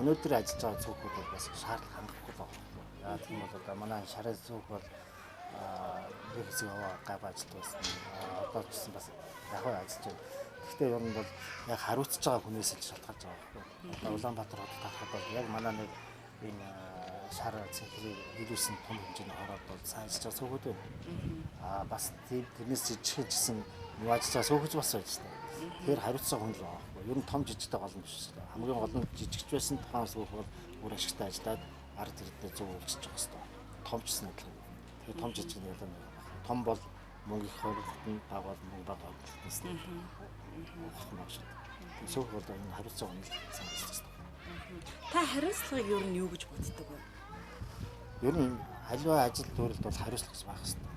Өнөөдөр ажиллаж байгаа сөөхүүд бол бас шаардлага хангахгүй байна. Яагаад гэх юм бол одоо манай шарын сөөх бол нэг хэсэг гав ажилтдаг байсан. Одоо ч гэсэн бас яг ажиллаж байна. Гэхдээ ер нь бол яг хариуцж байгаа хүнээс л шалтгаалж байгаа байхгүй. Одоо Улаанбаатар хотод харахад бол яг манай нэг энэ шар цэнхрийг илүүсэн том хэмжээний хороод бол сайн ажиллаж байгаа сөөхүүд байна. Бас тэрнээс жижигхэн гэсэн юу ажиллаж байгаа сөөхөж бас байж таа. Тэгэхээр хариуцж байгаа хүн л байгаа байхгүй. Ер нь том жижигтэй гол нь биш шүү дээ. Хамгийн гол нь жижигч байсан тухайн сөөх бол өөр ашигтай ажиллаад ард иргэдэд зөв үйлчилж байгаа хэрэгтэй. Том ч гэсэн адилхан. Тэгэхээр том жижиг нь ялаа нэг. Том бол мөнгө их хөрөлтөнд дагвал мөнгө бага хөрөлтөөс нь сөөх бол энэ хариуцлага нь санагдаж байна. Та хариуцлагыг ер нь юу гэж боддог вэ? Ер нь халиваа ажил төрөлд бол хариуцлага байх хэрэгтэй.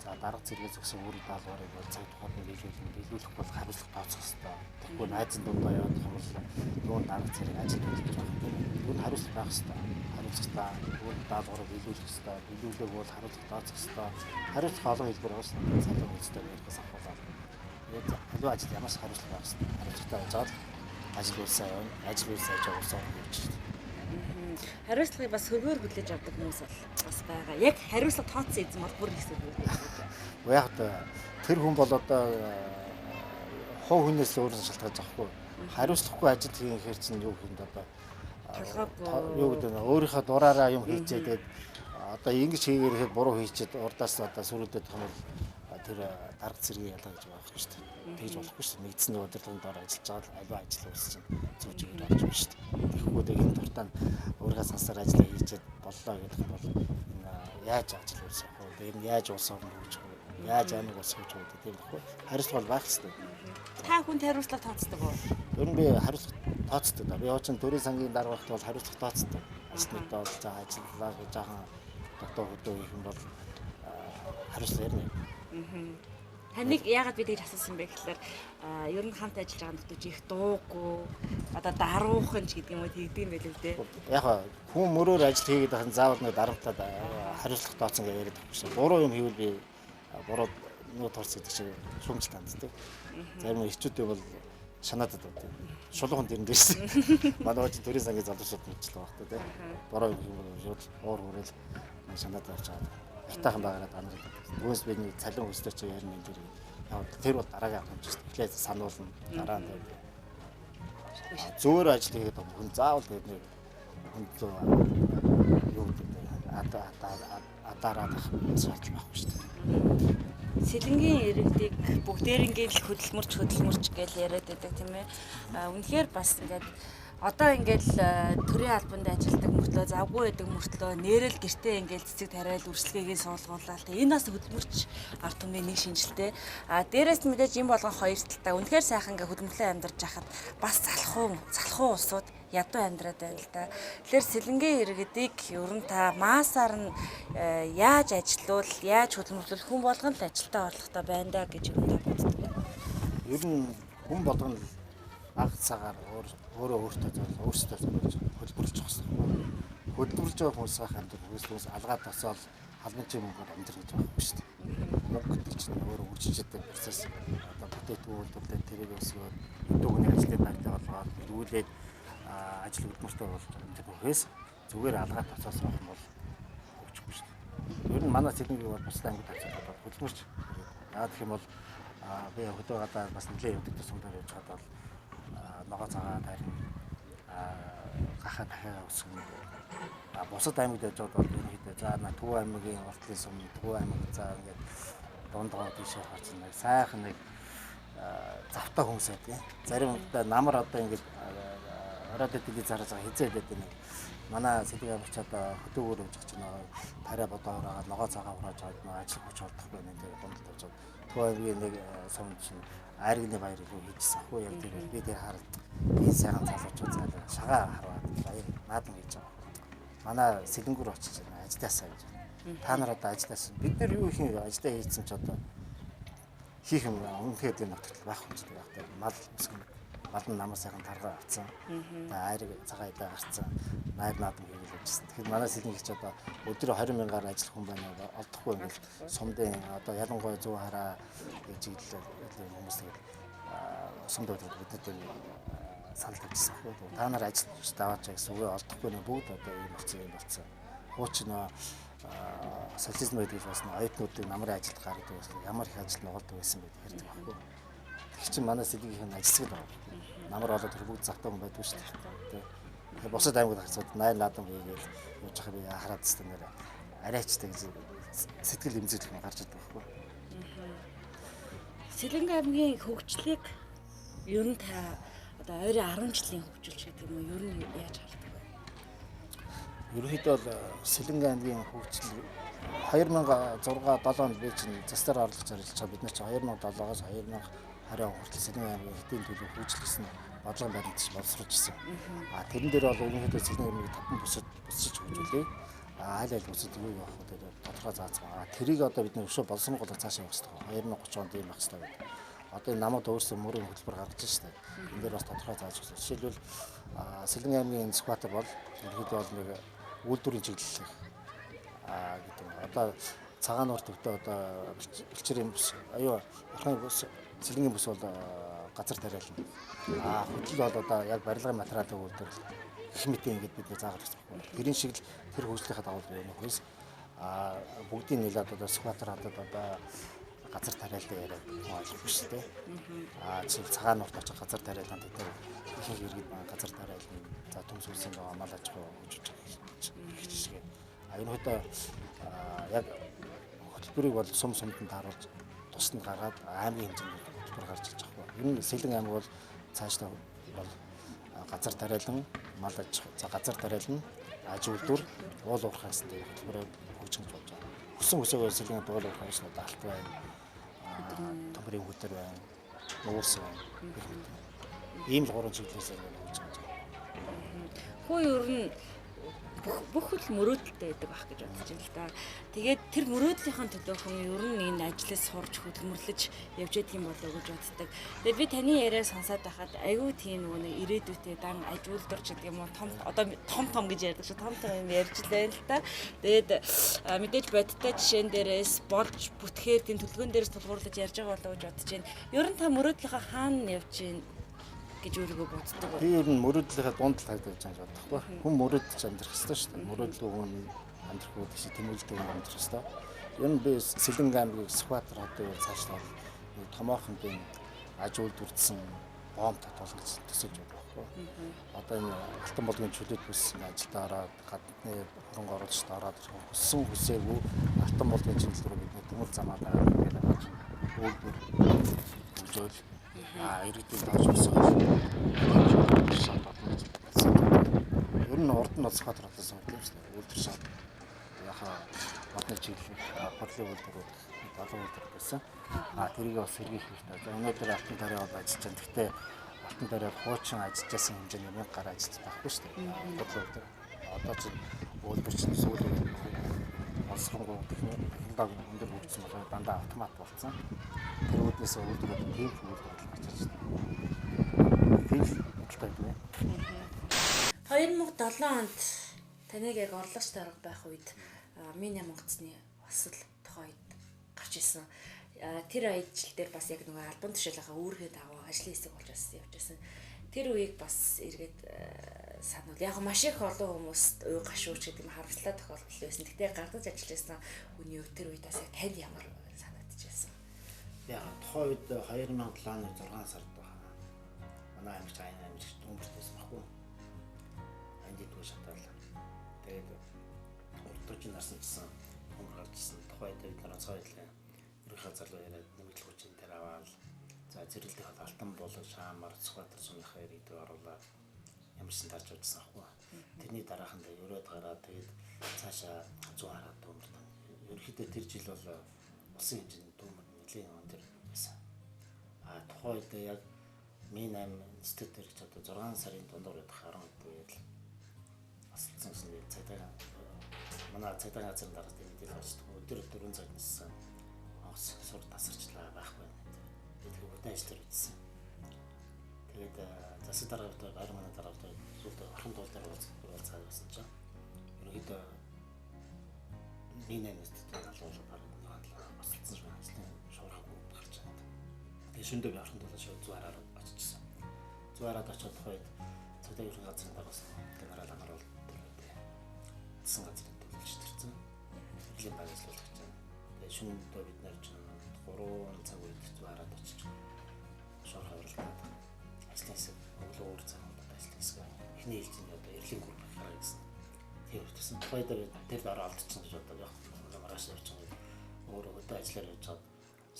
За дарга зэрэгээс өгсөн үүрэг даалгаврыг бол цаг тухайд нь биелүүлэх бол хариуцлага тооцох хэрэгтэй. Тэгэхгүй найзын дундаа явах юм бол юу дарга зэрэг ажил үйлдэж байгаа юм. Юу хариуцлага байх хэрэгтэй. Хариуцлагатай үүрэг даалгаврыг биелүүлэх хэрэгтэй. Биелүүлэх бол хариуцлага тооцох хэрэгтэй. Хариуцлага олон хэлбэр уусна. Цалин үйлстэй ярихаас ахуулаад. Тэгээд аливаа ажил ямаас хариуцлага байх хэрэгтэй. Хариуцлагатай ажил ажил үйлсээ явна. Ажил үйлсээ ажил уусаа гэж байна. Хариуцлагыг бас хөвгөөр хүлээж авдаг хүмүүс бол бас байгаа. Яг хариуцлага тооцсон эзэн бол бүр их хөвгөөр. Яг тэр хүн бол одоо хов хүнээс өөрөөс шалтгаалж авахгүй. Хариуцлагагүй ажил хийхээр чинь юу юм одоо юу гэдэг нь өөрийнхөө дураараа юм хийчихэд одоо ингэж хийгээд буруу хийчихэд урдаас одоо сүрүүлдэх юм бол тэр дарга зэргийн ялгаа гэж байгаа юм шүү дээ. Тэгж болохгүй шүү дээ. Нэгдсэний удирдлагын доор ажиллаж байгаа аливаа ажил үйлс чинь зөв чигээр олж байна шүү дээ. Тэгэхгүй энэ туртаа өөрийнхөө сансаар ажиллаа хийчихэд боллоо гэдэг бол яаж ажил үйлс авах вэ? Энэ яаж улс орн хөгжих вэ? Яаж амиг улс хөгжих вэ? Тийм байхгүй. Хариуцлага бол байх хэрэгтэй. Та хүнд хариуцлага тооцдог уу? Ер нь би хариуцлага тооцдог. Би очсон төрийн сангийн дарга багт бол хариуцлага тооцдог. Ажлынхаа бол за ажиллаа жаахан дотоо хөдөө хийх юм бол хариуцлага ярина. Таныг яагаад би тэгж асуусан бэ гэхээр ер нь хамт ажиллаж байгаа нөтөж их дуугүй одоо даруухан ч гэдэг юм уу тэгдэг юм байл үү те. Яг хүн мөрөөр ажил хийгээд байхад заавал нэг дарамтаад хариуцлага тооцсон гэж яриад байгаа шүү. Буруу юм хийвэл би буруу нуу торц гэдэг шиг шүмж танддаг. Зарим эхчүүдээ бол шанаадад байдаг. Шулуухан дэрэн дээрсэн. Манай очи төрийн сангийн залуучууд мэдчихлээ багтаа тий. Буруу юм хийвэл уур хүрэл шанаадад авч байгаа. Айтаахан байгаараа данараад. Түүнээс би нэг цалин өстэй чи ярина энэ дэр. Тэр бол дараагийн хэмжээс эхлээд сануулна. Дараа нь зөөр ажил хийгээд хүн заавал тэгээд нэг хүн юу гэдэг адараад шаардлага байхгүй шүү дээ. Сэлэнгийн иргэдийг бүгдээрингийн л хөдөлмөрч гэж яриад байдаг тийм ээ. Үнэхээр бас ингээд одоо ингээл төрийн албанд ажилладаг мөртлөө завгүй байдаг мөртлөө нэрэл гэртээ ингээл цэцэг тариал үрслэгийг суулгуулаад энэ бас хөдөлмөрч ард түмний нэг шинжилтэй. Дээрээс мэдээж юм болгон хоёр талтай. Үнэхээр сайхан ингээ хөдөлмөрлөө амьдарч байхад бас залхуу улсууд ядуу амьдраад байна л да. Тэгэхээр сэлэнгийн иргэдийг ер нь та маасаар нь яаж ажилуул, яаж хөдөлмөрлөх хүн болгон л ажилдаа орлоготой байна да гэж юу та боддог. Ер нь хүн болгон анх цагаар өөрөө өөртөө зориулж хөдөлмөрлөж байгаа. Хөдөлмөрлөж байгаа хүмүүс сайхан амьдрах хүмүүс алгаад тасаал халбанчийн мөнгөөр амьдрах гэж байгаа юм шүү дээ. Мөнгө гэдэг чинь өөрөө үржилжтэй процесс. Одоо бүтээтгүүр үйлдвэрлэлд тэрийг өсгөөд өдөөний ажлын байртаа болгоод эргүүлээд ажил хөдөлмөртэй болж амьдрах хөөс зүгээр алгаад тасаас авах юм бол хөгжихгүй шүү дээ. Ер нь манай Сэлэнгийн бол бусдаа ангид ажиллаад хөдөлмөрч. Яагаад гэх юм бол би хөдөө гадаа бас нэлээд явдаг тусамдаар явж байгаа бол ногоо цагаан тарин гахаа дахиад өсгөн бусад аймагт явж байгаа бол ерөнхийдөө за Төв аймгийн уртлын сум Төв аймаг за ингээд дундгоо тийшээ харсан нэг сайхан нэг завтай хүмүүс байдаг. Зарим удаа намар одоо ингээд ороод телевизээр байгаа хизээ байдаг нэг манай Сэлэнгийн аймагч одоо хөдөөгөр явж байгаа чинь тарай бодоо ороод ногоо цагаан хурааж аваад ажил хүч олдохгүй нэг тэр дундад явж байгаа. Төв аймгийн нэг сум чинь айргны баяр руу хийжсэн ахгүй яг тэр би тэр хараад энэ сайхан залуучууд зайлаа шагаа хараад баяр наадам хийж байгаа. Манай Сэлэнгүр очиж байна ажлаасаа гэж. Та нар одоо ажлаас бид нар юу их ажлаа хийсэн ч одоо хийх юм үнэхээр энэ нотол байх юм шиг байна. Мал өсгөн мал нь намаа сайхан таргаа авцсан. Та айрг цагаан идэ гарцсан. Найр наадам хийгээл явжсэн. Тэгэхээр манай Сэлэнгийн ч одоо өдөр 20 мянгаар ажиллах хүн байна олдохгүй ингээл сумдын одоо ялангуяа зүү хараа гэж ийлээ хүмүүс тэгээд сумд бидэд санал тавьчихсан байхгүй. Та нар ажиллаж даваач гэсэн үгээ олдохгүй нэ бүгд одоо ийм болсон. Хуучин социализм байдаг бас оюутнуудын намрын ажилд гаргадаг байсан. Ямар их ажил нугалдаг байсан бэ ярьдаг байхгүй. Тэг чинь манай Сэлэнгийн ажилсаг байгаа. Намар болоод тэр бүгд завтай хүн байдгүй шүү дээ. Тэгээ бусад аймагт харцууд найр наадам хийгээл явж байгаа би хараад тест нэр арайчтай гэж сэтгэл эмзэглэх юм гарч ирдэг байхгүй. Сэлэнгийн аймгийн хөгжлийг ер нь та одоо ойрын 10 жилийн хөгжүүлж гэдэг юм уу? Ер нь яаж хардаг вэ? Ерөнхийдөө бол Сэлэнгийн аймгийн хөгжил 2006-7 онд би чинь застаар орлогч ажиллаж байгаа. Бид нар чинь 2007-оос 2020 он хүртэл Сэлэнгийн аймгийн хэдийн төлөв хөгжлөсөн бодлого баримтч боловсруулж ирсэн. Тэрэн дээр бол ерөнхийдөө Сэлэнгийн аймгийг таван бүсэж хөгжүүлээ. аль аль бүсэд юу явах вэ гэдэг тодорхой заасан. Тэрийг одоо бид нэр өшөө боловсронгуйгаар цаашаа явах хэрэгтэй. 2030 онд ийм байх хэрэгтэй гэдэг. Одоо энэ намууд өөрсдөө мөрийн хөтөлбөр гаргаж штэ. Энэ дээр бас тодорхой зааж өгсөн. Жишээлбэл Сэлэн аймгийн скватер бол ерөнхийдөө бол нэг үйлдвэрийн чиглэл гэдэг. Одоо цагаан нур төвдөө одоо бэлчээрийн бүс аюу орхын бүс Сэлэнгийн бүс бол газар тариална. Хөдөл бол одоо яг барилгын материалын үйлдвэрлэл их мэтийн ингэж бид заагаад өгсөн байна. Тэрийн шиг л тэр хөгжлийнхаа дагуу байна. Хөөс бүгдийн нийлээд одоо скватер хадад одоо газар тариалан яриад ойлгох шүү дээ. Жишээл цагаан нурт очих газар тариалан гэдэг их иргэд газар тариалан за төмс үлсийн мал аж ахуй хөгжиж байгаа. Ерөнхийдөө яг хөтөлбөрийг бол сумд нь тааруулж тусад нь гаргаад аймгийн хэмжээнд хөтөлбөр гарч ирж байгаа. Ер нь Сэлэн аймаг бол цаашдаа бол газар тариалан мал аж ахуй за газар тариалан аж үйлдвэр уул уурхай гэсэн хөтөлбөрөөр хөгжиж болж байгаа. Хүссэн хүсээгөө Сэлэн уул уурхай гэсэн алт байна. Төмрийн хөтөр байна. Уурс байна. Ийм л гурван чиглэлээс хөгжиж байгаа. Хөө ер нь бүх л мөрөөдөлтэй байдаг байх гэж бодож байна л да. Тэгээд тэр мөрөөдлийнхаа төлөө хүн ер нь энэ ажлаас сурч хөдөлмөрлөж явж ядг юм болоо гэж боддог. Тэгээд би таны яриа сонсоод байхад айгүй тийм нөгөө нэг ирээдүйтэй дан аж үйлдвэр ч гэдэг юм уу том гэж ярьдаг шүү. Том юм ярьж лээ л да. Тэгээд мэдээж бодиттой жишээн дээрээс болж бүтгэхээр тийм төлөвлөгөөн дээрээс тулгуурлаж ярьж байгаа болоо гэж бодож байна. Ер нь та мөрөөдлийнхаа хаана явж байна гэж өөрийгөө боддог. Би ер нь мөрөөдлийнхаа дунд л хайдаг гэж боддог ба. Хүн мөрөөдж амьдрах хэрэгтэй шүү дээ. Мөрөөдлөө хүн амьдрах үүдээс тэмүүлдэг хүн амьдрах хэрэгтэй. Ер нь би Сэлэн аймгийн скватер хотыг цаашлаад томоохон тийм аж үйлдвэрлэсэн боомт татвал гэж төсөөлж байгаа байхгүй. Одоо энэ алтан болгоны чөлөөт бүс ажилд ороод гадны хөрөнгө оруулагчид ороод хүссэн хүсээгүй алтан болгоны чиглэл рүү бидний төмөр замаа дагаад үйлдвэр хөгжөөл иргэдийн тааж өсөж ер нь урд нь бол скватер болсон юм шүү дээ. Үйлдвэр шат яхаа модны чиглэл бодлын үйлдвэрүүд долоо үйлдвэр байсан. Тэрийг бас сэргийлэх хэрэгтэй. За өнөөдөр алтан тариа бол ажиллаж байна. Гэхдээ алтан тариа хуучин ажиллажсэн хэмжээний 1000 гаруй ажилтдаг байхгүй шүү дээ. Бодлын үйлдвэр. Одоо ч үйлдвэр чинь сүүлийн боловсронгуй технологи өндөр хөгжсөн болоо дандаа автомат болсон. Тэр үүднээс үйлдвэрүүд тийм үйлдвэрлэл ажиллаж байна. Тийм бодлоо байна. 2007 онд таныг яг орлогч дарга байх үед Минь Монгоцны осол тохойд гарч ирсэн. Тэр ажил дээр бас яг нөгөө альбом төшөөлийнхаа үүргээ дагуу ажлын хэсэг болж бас явж байсан. Тэр үеийг бас эргээд сануул. Яг маш их олон хүмүүст уй гашууч гэдэг нь харамслаа тохиолдол байсан. Гэтэ гардаж ажиллаж байсан хүний өв тэр үед бас яг танд ямар санагдчихсан. Яг тухайн үед 2007 оны 6 сард манай аймагч аймагч дүнбэртэйс баггүй. Андидгүй шатаал. Тэгээд урдч нарсан гэсэн хүн гарч ирсэн. Тухайн үед бид нар цаа хэлээ. Ерөнхий газарлуу яриад нэмэгдэл хүчин дээр аваад за зэрэлдэх алтан болон шаамар скватер сумынхаа ирээдүйд оруулаад ямарсан тарж удсан аахгүй. Тэрний дарааханд өрөөд гараад тэгээд цаашаа 100 хараад дүүмэрт. Ерөнхийдөө тэр жил бол улсын хэмжээний дүүмэр нэлийн өндөр байсан. Тухайн үед яг Минь институт гэж одоо 6 сарын дундуур байх 12 үед л асуулсан гэсэн цайдаа манай цайдаа газар дараад мэдээлэл авчихсан. Өдөр 4 цаг ниссэн. Сур тасарчлаа байхгүй. Тэгээд хөдөө ажил төрүүлсэн. Тэгээд засаг дараатай гар манай дараатай зүгт орхон туулдар уулзаад байсан чинь ерөнхийдөө Минь институт алуулгаар асуулсан шүү. Ажлын шуурхаг гарч байна. Тэгээд шөндөө би орхон туулаа шууд зуараар очижсэн. Зуараад очиод хойд цайдаа ерөнхий газрын дараас генерал агаруул төлөвтэй. Засаг газрын төлөвлөж төрсэн. Иргэлийн байгууллагч байна. Тэгээд шөндөө бид нар чинь 3 цаг үед зуараад очиж шуурхаг авралдаад ажлын хэсэг өглөө өөр цагт ажлын хэсэг эхний ээлжинд одоо эрлийн групп гараа гэсэн. Тийм үтсэн. Тухайд тэр дараа алдчихсан гэж бодоод яг маргааш явчихсан. Өөрөө хөдөө ажиллаар явж чад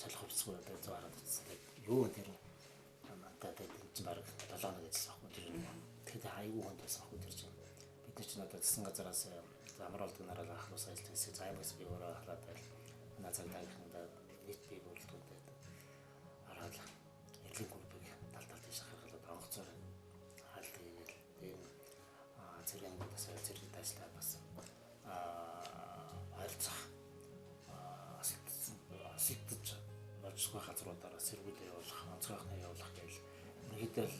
салхи хувцсгүй одоо зуараад утсан. Юу тэр надад чинь баг 7 хоног ажилласан аахгүй тэр юм. Тэгэхээр хайгуу хонд байсан аахгүй тэр чинь. Бид нар чинь одоо засгийн газараас амруулдаг нараа ахлуус ажлын хэсэг займаас би өөрөө ахлаад байл. Манай цагдаагийнхнаа нийт бий бүрэлдэхүүнтэй хараад эрлийн группыг тал тийш харгалаад онгоцоор хаалт хийгээл тийм зэрэг ангуудаас зэрэг ажиллаа бас үедээ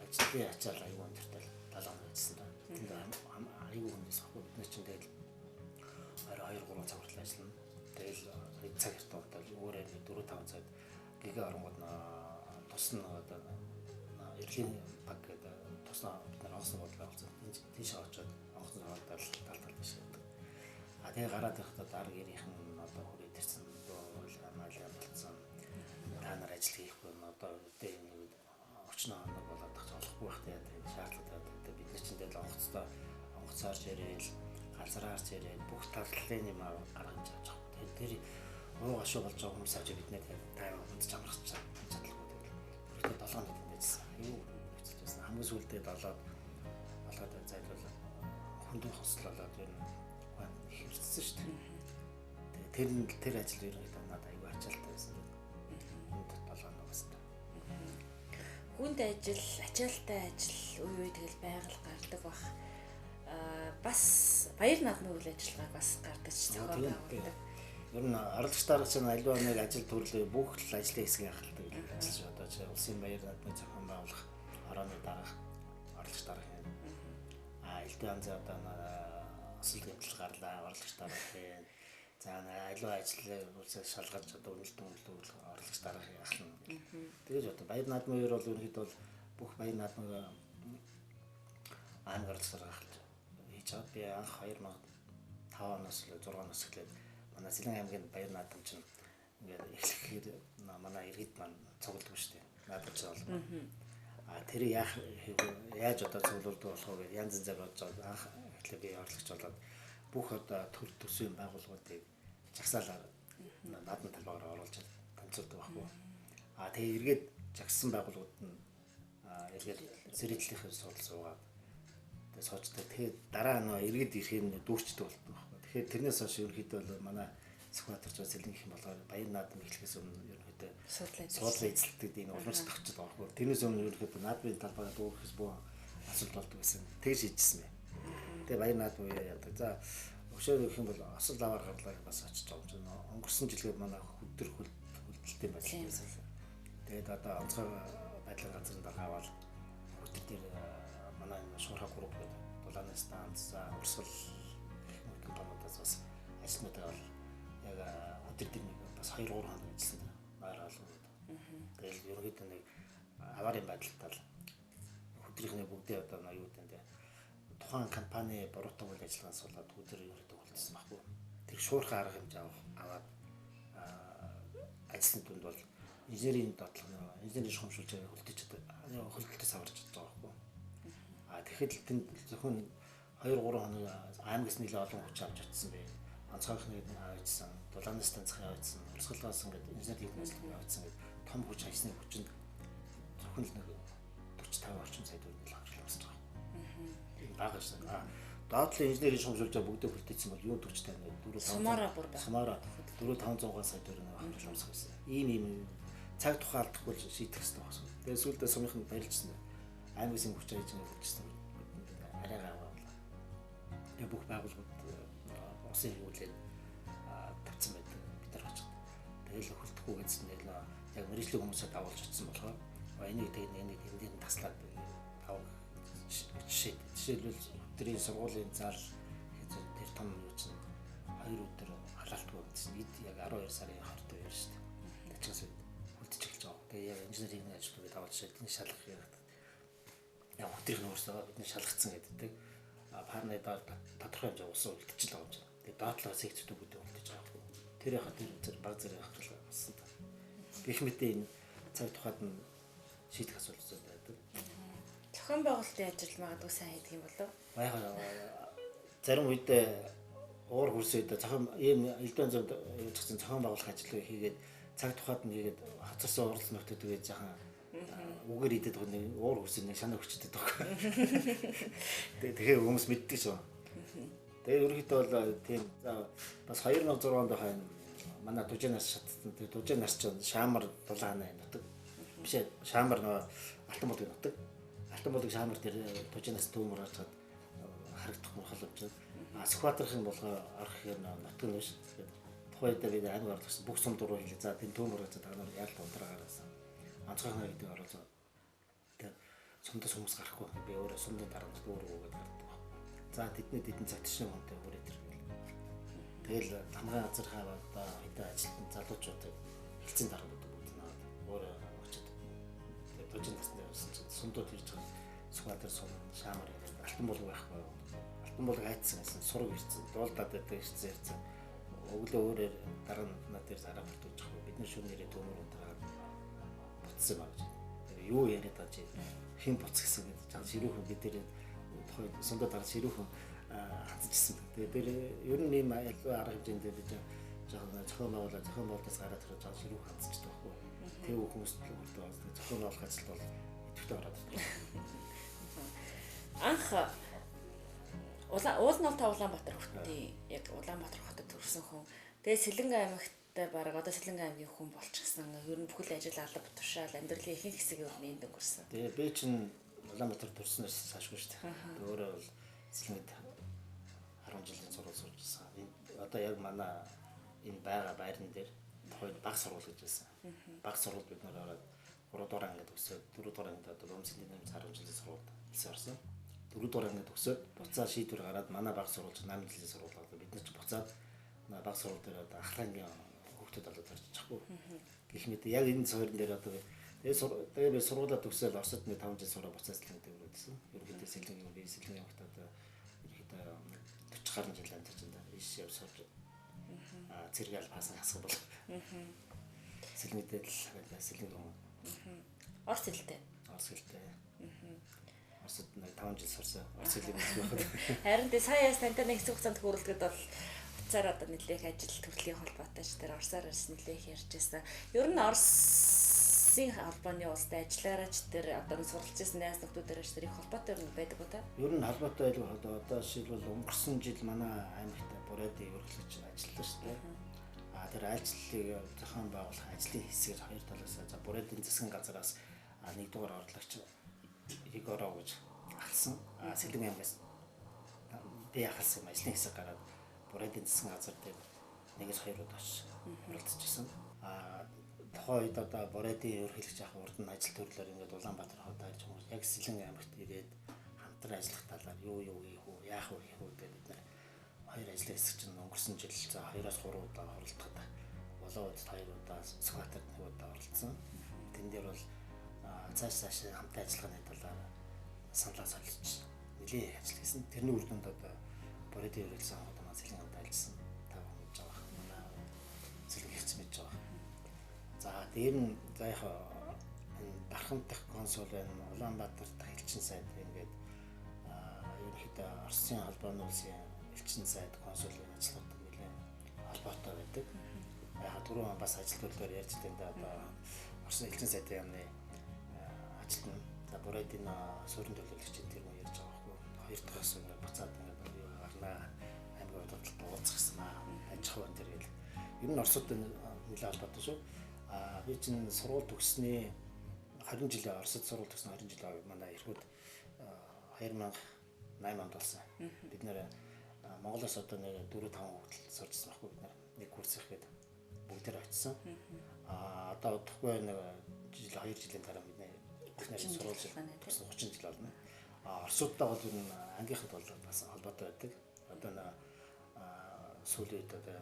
ажлын ачаал аюул өндөртэй 7 хоног ажилласан даа. Тэнд аюул хүнээс авахгүй бид нар чинь тэгэл орой 2-3 цаг хүртэл ажиллана. Тэгэл хэд цаг хүртэл өөрөө 4-5 цаг гээгээ оронгод тусна одоо эрлийн баг гэдэг тусна бид нар онцлог бодлоо болсон. Тийш очоод онцлог бодлоо тал биш гэдэг. Тэгээ гараад ирэхдээ дарга гэрийнхэн одоо хүрээд ирсэн маалаа болцсон. Та нар ажил хийхгүй одоо үедээ нэг өчнө хоног болоод тахч болохгүй байх тийм шаардлагатай. Бид нар чинь тэгэл онгоцоорч ирээл ганцаарч ирээл бүх талын юм гаргаж авч байгаа. Тэр ууг ашиг болж байгаа хүмүүс авч биднээ тайван хүнд амрах чадлаггүй тэгэл. Өөртөө 7 хоног тэндээсэн. Юу хэвчээсэн хамгийн сүүлдээ болоод зайлвал хүндийн хослолоод ер нь хэрцсэн шүү дээ. Тэр ажил ерөнхийдөө надад аюу ачаалтай байсан. Хүнд 7 хоног басна. Хүнд ажил, ачаалтай ажил үе тэгэл байгаль гардаг бах. Бас баяр наадмын үйл ажиллагаа бас гардаг ч зохион байгуулдаг. Ер нь арлагч дарга чинь альва нэг ажил төрлөө бүх л ажлын хэсгийг ахалдаг гэж одоо чи улсын баяр наадмын зохион байгуулах орооны дарга арлагч дарга юм. Элдв анзаа одоо асал гэмтэл гарлаа арлагч дарга юм. За альва ажлыг үлсээ шалгаж одоо үнэлтэн арлагч дарга ахлана. Тэгэж одоо баяр наадмын үеэр бол ерөнхийдөө бүх баяр наадмыг ангарч саргаалж хийж байгаа. Би анх 2005 оноос л 6 оноос эхлээд манай Сэлэн аймгийн баяр наадам чинь ингээд эхлэхээр манай иргэд маань цуглддаг шүү дээ. Наадамч бол. Тэр яаж одоо цуглуулдаг болох вэ? Янз янзаар бодож байгаа. Анх эхлээд би оролцож болоод бүх одоо төр төсвийн байгууллагуудыг жагсаалаар наадмын талбайгаар оруулж танилцуулдаг байхгүй. Тэгээ эргээд жагссан байгууллагууд нь эргээд зэрэгдлийнхээ судал суугаад тэгээ суучдаг. Тэгээ дараа нөө эргээд ирэхээр дүүрчдэг болдог байхгүй. Тэгэхээр тэрнээс хойш ерөнхийдөө манай Сүхбаатарч Сэлэн гэх юм болохоор баяр наадам эхлэхээс өмнө ерөнхийдөө суудлын эзэлтэд энэ уламжлалт авчиж байгаа байхгүй. Тэрнээс өмнө ерөнхийдөө наадмын талбайд дүүрэхээс бүх асуудал болдог гэсэн. Тэгж хийжсэн бай. Тэгээ баяр наадам яадаг. За өшөө гэх юм бол осол аваар гарлаа бас очиж байгаа юм чинь. Өнгөрсөн жилээр манай хөдөр хөлтөлтэй байсан. Тэгээд одоо онцгой байдлын газрын дарга аваад хөдөр дээр манай шуурхай групп гэдэг дулааны станц урсгал компаниудаас бас ажлуудаа бол яг өдөр дээр нэг бас 2-3 хоног ажилласан байна. Байралууд. Тэгэл ерөнхийдөө нэг аварын байдалтай л өдрийнхний бүгдээ одоо юу гэдэг тухайн компани буруутан үйл ажиллагаанаас болоод өдөр ерөнхийдөө хөлдсөн байхгүй. Тэр шуурхай арга хэмжээ аваад ажлын дүнд бол инженерийн дадлага инженерийн шугамшуулж хөлдөж хөлтөлтөс аварч байгаа байхгүй. Тэгэхэд л тэнд зөвхөн 2-3 хоног аймагс нэлээд олон хүч авч очсон бай. Онцгойхны авчихсан, дулааны станцын авчихсан, урсгалаас ингээд инженерийн хөдөлгөөний авчихсан гэдэг том хүч хайсны хүчинд зөвхөн л нэг 45 орчим сая төгрөг л авч авсаж байгаа. Тийм бага шин. Доотлын инженерийн шугамшуулж бүгдээ бүрдээсэн бол юу 40 тань 4-500 сая төгрөг авч авсах гэсэн. Ийм цаг тухай алдахгүй шийдэх хэрэгтэй байна. Тэгээд сүүлдээ сумынханд баярлжсэн. Аймагын хүч хайж ингээд хэлжсэн. Арай гаваа. Тэгээд бүх байгууллагууд усын хөвлөд тавьсан байдаг бид нар очиж. Тэгэл хөлтөхгүй гэсэн нэг яг мэрэгжлийн хүмүүсээ давуулж очсон болохоор энийг тэгээд энийг таслаад тав жишээлбэл өдрийн сургуулийн зал тэр том юу чинь 2 өдөр халаалтгүй гэсэн. Эд яг 12 сарын 22 шүү дээ. Ачаас хөлтөж эхэлж байгаа. Тэгээд яг инженерийн ажлуудыг давуулж эдний шалгах яг өдрийн өөрсдөө бидний шалгацсан гэдэг. Парны тодорхой хэмжээ усан үлдчихэл байгаа юм чинь. Тэгээд доотлоо секцүүд үүдээ үлдчихэж байгаа. Тэр яхад тэр баг зэрэг хавчлаа болсон та. Гэх мэт энэ цаг тухайд нь шийдэх асуудал байдаг. Зохион байгуулалтын ажил магадгүй сайн хийдэг юм болов? Зарим үедээ уур хөрсөд зохион ийм элдвэн зөнд явуулсан зохион байгуулах ажлыг хийгээд цаг тухайд нь хийгээд хоцорсон уралс нөхдөд тэгээд жахан үгээр идэт нэг уур хөрсөд нэг шанаа хүчтэй байгаа. Тэгээ хүмүүс мэддэг шүү. Тэгээ ерөнхийдөө бол тийм бас 2006 онд хайн манай дужинаас шатсан. Тэгээ дужинаас ч шаамар дулаана нутаг. Биш ээ шаамар нөгөө алтан болог нутаг. Алтан болог шаамар дээр дужинаас дүүмөр очоод харагдах боломжтой. Сүхбаатарын болгоо орох юм нутаг нь биш. Тухайд бид аймаг орлогч бүх сум дуруу хэлээ. За тийм дүүмөр очоод анаар ял ундраагаараас онцгойхны гэдэг оруулаад сумдас хүмүүс гарахгүй. Би өөрөө сумдын дарамт өөрөө гээд гардаг. За тэдний цагтчны хүнтэй өөрөө тэргээл. Тэгэл хамгаан газар хаваа одоо хэдэн ажилтны залуучуудыг хэлцэн дарамт бүгд наад өөрөө очиж тэгээд дожин тасны явсан чинь сумдууд ирж байгаа Сүхбаатар сум шаамар яриад алтан болов байхгүй. Алтан болов хайцсан гэсэн сураг ирсэн. Дуулдаад байдаг ирсэн ярьсан. Өглөө өөрөөр дараа нь над дээр зараа бүртгэж байгаа. Бид нар шөнөөрээ төмөрөдраад буцсан баг. Тэгээ юу яриад байгаа чи хэн буц гэсэн гэдэг чам ширүүхэн бид дээр тухай сундаа дараа ширүүхэн хатчихсан. Тэгээ дээр ер нь ийм арга хэмжээндээ бид зохион байгуулалтаас гараад ирж байгаа ширүүх хатчихдаг байхгүй. Тэг хүмүүс төлөвлөлтөө зохион байгуулах ажил бол идэвхтэй ороод байна. Анх уул нь бол та Улаанбаатар хотын яг Улаанбаатар хотод төрсэн хүн. Тэгээ Сэлэнгэ аймагтай бараг одоо Сэлэнгэ аймгийн хүн болчихсон. Ер нь бүхэл ажил алба тушаал амьдралын ихэнх хэсэг ер нь энд өнгөрсөн. Тэгээ би чинь Улаанбаатар төрснөөс хашгүй шүү дээ. Би өөрөө бол Сэлэнгэд 10 жилийн сургууль сурчсан. Одоо яг манай энэ байран дээр тухайд баг сургууль гэж байсан. Баг сургууль бид нар ороод 3 дугаар ангид өсөөд 4 дугаар ангид одоо Өмсөлийн 10 жилийн сургуульд хэлсэн орсон. 4 дугаар ангид өсөөд буцаа шийдвэр гараад манай баг сургууль 8 жилийн сургууль болоо. Бид нар ч буцаад баг сургууль дээр одоо ахлангийн хүүхдүүд болоод орж чадахгүй. Гэх мэт яг энэ суурин дээр одоо тэгээ би сургуулаа төгсөөл Оросд 5 жил сураа буцаа Сэлэнгэд өрөөдсөн. Ерөнхийдөө Сэлэнгийн хогт одоо ерөнхийдөө 40 гаруй жил амьдарч байна. Иш яв сурж цэргээл пасан хасах бол. Сэлэнгэд л Сэлэнгийн Орос хэлтэй. Орос хэлтэй. Оросд 5 жил сурсан. Орос хэлийг мэдэх. Харин тэ сая тантай нэг хэсэг хугацаанд хөрөлдөд бол уцаар одоо нэлээх ажил төрлийн холбоотой ч тэр Оросоор нэлээх ярьж байсан. Ер нь Оросын холбооны улстай ажиллаараач тэр одоо суралцсан найз нөхдүүдээр ч тэр их холбоотой юм байдаг уу та? Ер нь холбоотой байлгүй одоо жишээлбэл өнгөрсөн жил манай аймагт Бурайдын ерөнхийлөгч ажилласан шүү дээ. Тэр ажлыг зохион байгуулах ажлын хэсгээр хоёр талаас за Бурайдын засгийн газраас 1-р орлогч Егоров гэж алсан. Сэлэнгэ аймгаас би ахалсан ажлын хэсэг гараад Бурайдын засгийн газар дээр 1-2 удаа очиж оролцчихсан. Тухайн үед одоо Бурайдын ерөнхийлөгч ах урд нь ажил төрлөөр ингээд Улаанбаатар хотод ирж байгаа. Яг Сэлэнгэ аймагт ирээд хамтран ажиллах талаар юу хийх үү, яах вэ гэдэг бид нар хоёр ажлын хэсэг чинь өнгөрсөн жил за 2-3 удаа оролцоход Болоод 2 удаа Сүхбаатарт 1 удаа оролцсон. Тэн дээр бол цааш хамтаа ажиллагааны талаар саналаа солилцсон. Нэлээд ажил хийсэн. Тэрний үр дүнд одоо Бурайдын ерөнхийлөгч одоо маань Сэлэнгэ хамтаа ажилласан. Та бүхэн мэдж байгаа. Манай Сэлэнгэч мэдж байгаа. За дээр нь за яг энэ Дархан дахь консул байна. Улаанбаатар дахь элчин сайд ингээд ерөнхийдөө Оросын холбооны улсын элчин сайд консулын ажлууд нэлээд холбоотой байдаг. Яг түрүү бас ажил төрлөөр ярьж байгаа одоо Оросын элчин сайдын яамны ажилтан за Бурайдын суурин төлөөлөгчийн тэр мөн ярьж байгаа байхгүй. Хоёр дахь ингээд буцаад ингээд юу гарнаа аймгийн бодлого уулзах гэсэн аж ахуйн тэр гэл. Ер нь Оросд нэлээд холбоотой шүү. Би чинь сургууль төгссний 20 жилийн Оросд сургууль төгсөн 20 жилийн манай эрхүүд 2008 онд болсон. Бид нэр Монголоос одоо нэг 4-5 хүүхдэл сурчсан байхгүй бид нар нэг курс ихэд бүгдээр очсон. Одоо удахгүй нэг жил 2 жилийн дараа бид нэр сургууль төгсөн 30 жил болно. Оросуудтай бол ер нь ангийнхад бол бас холбоотой байдаг. Одоо сүүлийн үед одоо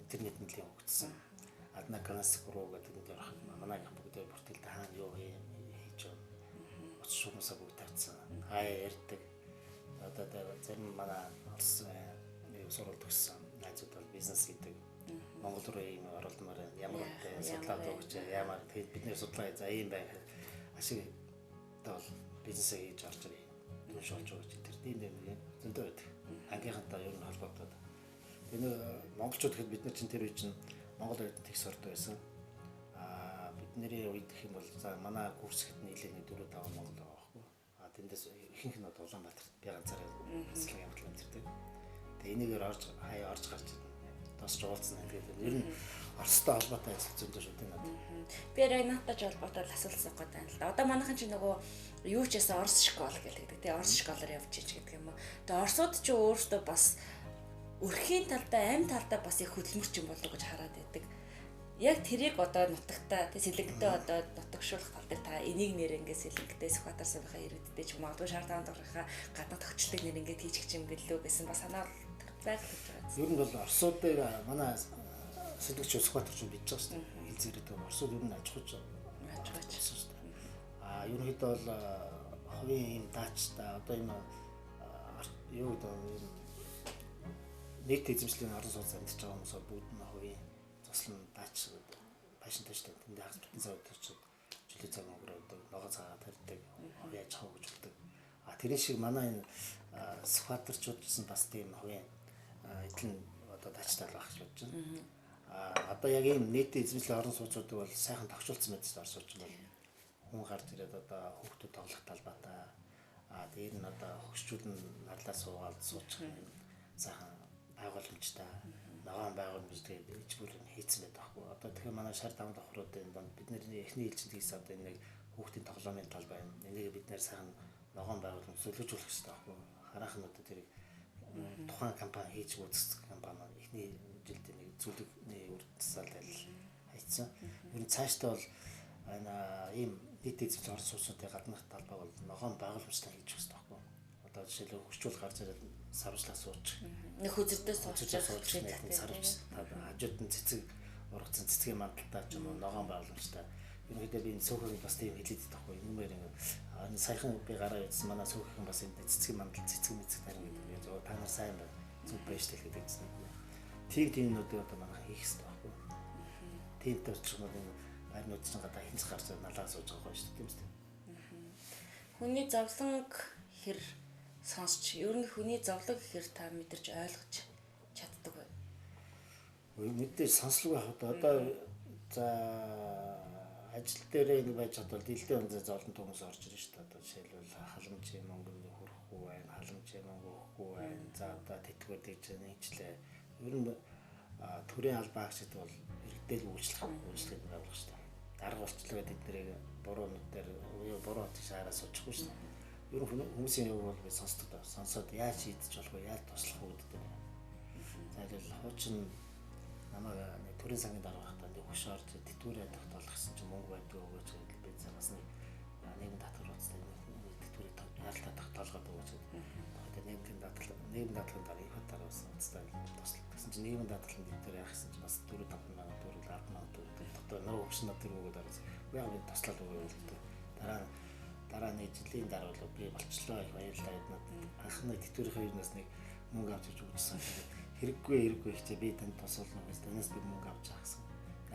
интернет нэлээд хөгжсөн. Адна класс руу гэдэг нь ярих манай бүгдээ бүртгэлтэй хаана юу хийж байгаа. Очиж хүмүүсээ бүгд тавьсан. Хаяа ярьдаг. Одоо зарим манай сургууль төгссөн найзууд бол бизнес гэдэг Монгол руу ийм оролдмоор ямар үедээ судлаад өгч ямар тэгээд бидний судлаа за ийм байх ашиг одоо бол бизнесээ хийж орж ирээ. Түнш олж өгч тэр тийм зөндөө байдаг. Ангийнхантай ер нь холбоотой. Энэ монголчууд гэхэд бид нар чинь тэр үе чинь Монгол үед их сурдаг байсан. Бидний үед гэх юм бол за манай курс хэд нийлээ 4-5 Монгол байгаа байхгүй. Тэндээс ихэнх нь Улаанбаатар би ганцаараа Сэлэнгэ аймагт амьдардаг. Тэгээ энийгээр хаяа орж гарч тосч уулзсан. Тэгээд ер нь Оростой холбоотой ажил зөндөө шүү дээ надад. Би Ренатач холбоотой асуулсан гэдэг юм л да. Одоо манайхан чи нөгөө юу ч ясаа Орос школ гэдэг. Тэгээ Орос школоор явж ич гэдэг юм уу. Тэгээ Оросууд ч өөртөө бас өрхийн талдаа, амь талдаа бас их хөдөлмөрч юм болов уу гэж хараад байдаг. яг тэрийг одоо нутагтаа тэг сэлэнгтэй одоо нутагшуулах тал дээр та энийг нэр ингээд сэлэнгтэй Сүхбаатар сумынхаа иргэдтэй ч юм уу магадгүй шаар даандархаа гадаад төгчлөг нэр ингээд хийчих юм гэлөө гэсэн бас санаа байх гэж байна. Ер нь бол Оросуудыг манай сэлгэгч Сүхбаатарч бидж байгаа шүү дээ. Хил зэрэг Оросууд ер нь аж ахуйч шүү дээ. Ерөнхийдөө бол хувийн юм даачтай одоо энэ юу гэдэг юм нийт эзэмшлийн орон сууц амьдарч байгаа хүмүүс бүгд нь хувийн заслан даач байшинтай шүү дээ. Тэнд хагас бүтэн цаг өдөрчд жилийн цаг өнгөрөөдөг, ногоо цагаат тарьдаг, хувийн аж ахуй гэж болдог. Тэрэн шиг манай энэ Сүхбаатарчууд гэсэн бас тийм хувийн эдлэн одоо даачтай байх гэж бодож байна. Одоо яг ийм нийтийн эзэмшлийн орон сууцуудыг бол сайхан тогтчулсан мэдээж орон сууч бол хүн гарч ирээд одоо хүүхдүүд тоглох талбайтай дээр нь одоо хөгшчүүд нь нарлаа суугаад суучих юм сайхан байгууламжтай ногоон байгууламжтай ижбүр хийцэн байдаг байхгүй. Одоо тэгэхээр манай шар даван давхруудын донд бидний эхний ээлжинд хийсэн одоо энэ хүүхдийн тоглоомын талбай юм. Энийг бид нэр сайхан ногоон байгууламж зөвлөжүүлэх хэрэгтэй байхгүй. Хараахан одоо тэрийг тухайн компани хийж үзэх компани эхний жилд нэг зүйлний үрдсэл хайцсан. Ер нь цаашдаа бол ийм нийт эзэмшлийн орон сууцуудын гаднах талбай бол ногоон байгууламжтай хийж өгсөн байхгүй. Одоо жишээлбэл хөгжүүл гарч ирээд сарвчлаа суучих. Нэг хүзэрдээ суучих сарвч хажууд нь цэцэг ургацсан цэцгийн мандалтай ч юм уу ногоон байгууламжтай. Ерөнхийдөө би энэ сөөхөгийг бас тийм хэлээд байхгүй. Юмээр энэ саяхан би гараа явуулсан манай сөөхөгийн бас энэ цэцгийн мандал цэцэг мэцэг тарин гэдэг. Та нар сайн байна. Зүг байж тэл гэдэг чинь. Тийм нүдийг одоо манай хийх хэрэгтэй байхгүй. Тиймтэй учраас энэ байрнууд чинь гадаа хинц гарч налаа сууж байгаа шүү дээ тийм үстэй. Хүний зовлонг хэр сонсч ер нь хүний зовлог гэхэр та мэдэрч ойлгож чаддаг бай. Мэдээж сонслог байх одоо за ажил дээр нэг байж чадвал дэлхийн онцгой зовлон хүмүүс орж ирж шүү дээ. Одоо жишээлбэл халамжийн мөнгөнд хүрэхгүй байна, халамжийн мөнгө өгөхгүй байна. За одоо тэтгэвэр дэж нэгчлээ. Ер нь төрийн албаа агчид бол иргэдэл үйлчлэх байгуулах шүү дээ. Дарга болчлоо гэдэг эднэрийг буруу нүдээр буруу тишаараа суучихгүй шүү дээ. Ер нь хүмүүсийн үг бол би сонсдог. Сонсоод яаж шийдэж болох вэ? Яаж туслах вэ гэдэг. За тэгэл хуучин намайг нэг төрийн сангийн дарга байхдаа нэг хөш орж тэтгэврээ тогтоолох гэсэн чинь мөнгө байдаг өгөөч гэдэг би бас нэгэн татвар утастай тэтгэврийг яалтаа тогтоолгоод өгөөч гэдэг. Тэгээд нийгмийн даатгалын дараа их дараа бас утастай туслах гэсэн чинь нийгмийн даатгалын дээр яах гэсэн чинь бас 4-5 мянган төгрөг 10 мянган төгрөг тогтоо нөө өгшин над тэр өгөөд араас яг би туслаад өгөө гэдэг. Дараа нэг жилийн дараа бол би болчлоо их баярлалаа эднад анхны тэтгэврийн юунаас нэг мөнгө авч иж өгсөн. Хэрэггүй ихтэй би танд тусална гэж танаас би мөнгө авч байгаа гэсэн.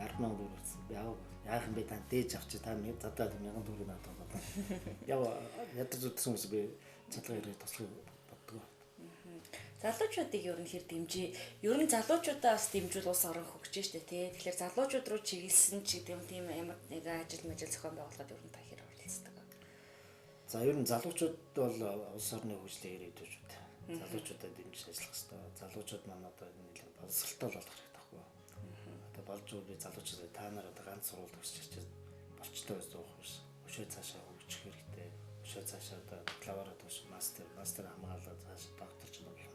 10 мянган төгрөг өгсөн. Би яах юм бэ тань дээж авчи та задаад 1000 төгрөг надад байна. Яа ядаж утсан хүмүүс би цалгаа ирээ туслах боддог. Залуучуудыг ер нь хэр дэмжиж, ер нь залуучуудаа бас дэмжүүл улс орон хөгжиж штэ тий. Тэгэхээр залуучууд руу чиглэсэн ч гэдэг тийм ямар нэг ажил зохион байгуулахад ер нь та хэр оролцдог. За ер нь залуучууд бол улс орны хөгжлөөр ирээдүйчүүд. Залуучуудад дэмжиж ажиллах хэрэгтэй. Залуучууд маань одоо нэлээд боловсралтай болох хэрэгтэй байхгүй. Одоо болж би залуучууд та нар одоо ганц сургууль төгсөж чиж болцтой байх биш. Өшөө цаашаа хөгжих хэрэгтэй. Өшөө цаашаа одоо бакалавра төгс мастер хамгаалаад цаашаа докторч гэх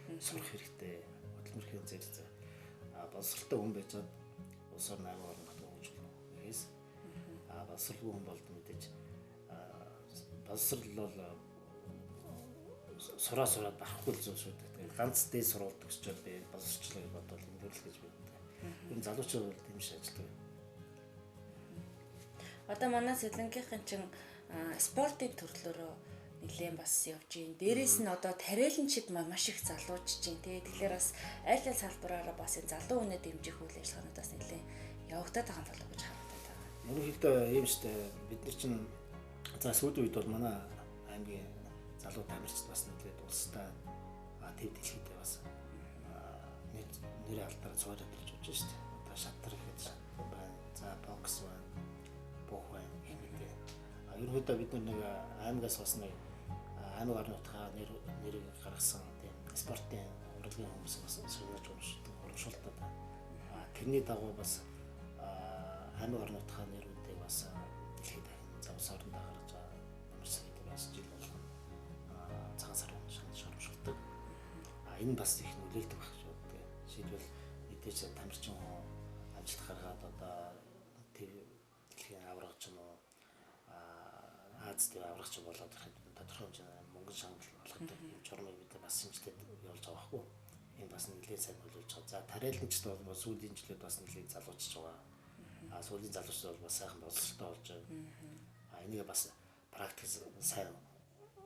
мэт сурах хэрэгтэй. Хөдөлмөрхийн зэрэг боловсралтай хүн байжгаад улс орны аймаг орнот хөгжих нэгээс боловсралгүй хүн болд мэдээж боловсрал бол сураад барахгүй л зүйл шүү дээ. Тэгээд ганц дээд сургууль төгсчөөд би боловсчлоо гэж бодвол энэ дөр л гэж боддог. Энэ залуучууд бол тийм шиг ажилладаг. Одоо манай Сэлэнгийнхэн чинь спортын төрлөөрөө нэлээд бас явж гин. Дээрээс нь одоо тариаланчид маш их залуучж гин тий. Тэгэхээр бас аль аль салбараараа бас энэ залуу хүнээ дэмжих үйл ажиллагаануудаас нэлээд явагдаад байгаа болов уу гэж харагдаад байна. Ерөнхийдөө ийм шүү дээ. Бид нар чинь за сүүлийн үед бол манай аймгийн залуу тамирчид бас нэлээд улстай төв дэлхийдээ бас нэр алдараа цогоор төрж болж шүү дээ. Одоо шатар ихэд байна. За бокс байна. Бох байна гэх мэт. Ерөнхийдөө бид нэг аймагаас бас нэг аймаг орны утгаа нэрийг гаргасан тийм спортын урлагийн хүмүүс бас суулж урамшуулдаг байна. Тэрний дагуу бас аймаг орны утгаа нэрүүдийг бас дэлхийд завс орондоо гаргаж ямар сайд бас жил болгоно. Цагаан сар шууршилдаг. Энэ бас их нөлөөлдөг байх шүү дээ. Жишээлбэл мэдээж тамирчин хүн амжилт гаргаад одоо Аз тийм аврагч болоод ирэхэд тодорхой хэмжээний мөнгө шангал болгодог журмыг бид бас шинжилээд явуулж байгаа байхгүй. Энэ бас нэлээд сайн боловч байгаа. За тариаланчд бол сүүлийн жилүүд бас нэлээд залуучж байгаа. Сүүлийн залуучууд бол бас сайхан боловсролтой болж байгаа. Энийг бас практик сайн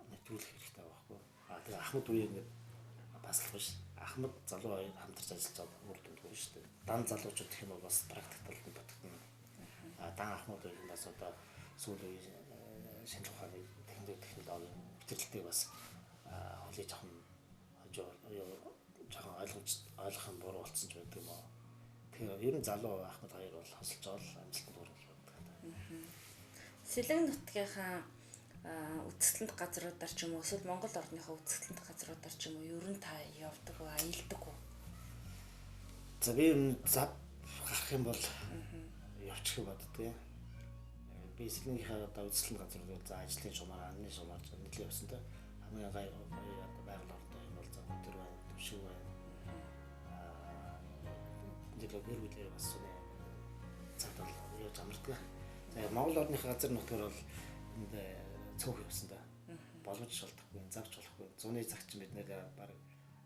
нэвтрүүлэх хэрэгтэй байхгүй. Тэгээ Ахмад үе ингээд бас л биш. Ахмад залуу хоёр хамтарч ажиллаж байгаа үр дүндгүй шүү дээ. Дан залуучууд гэх юм бол бас практик болон бодгоно. Дан Ахмад үе бас одоо сүүлийн шинжлэх ухааны технологийн мэдрэлтийг бас хөлөж жоохон ойлгох нь буруу болсон ч байдаг юм аа. Тэгэхээр ер нь залуу Ахмад хоёр бол хосолж байгаа л амжилтанд хүрэх байна. Сэлэн нутгийнхаа үзэсгэлэнт газруудаар ч юм уу эсвэл Монгол орныхоо үзэсгэлэнт газруудаар ч юм уу ер нь та явдаг уу, аялдаг уу? За би ер нь зав гарах юм бол явчих боддгоо. Би сэлэнгийнхаа одоо үзэсгэлэнт газрууд за ажлын шумаар, анны шумаар нийлээ явсан та хамгийн гай байгаль ортой юм бол за өдөр байна, төвшиг байна. Дэглэг нэр үлээр бас үнэ цаатал яаж амардаг. За Монгол орныхаа газар нутгаар бол энд цөөх явсан да. Боломж шалтгагүй, завч болохгүй. Зуны цагч бид нэр баг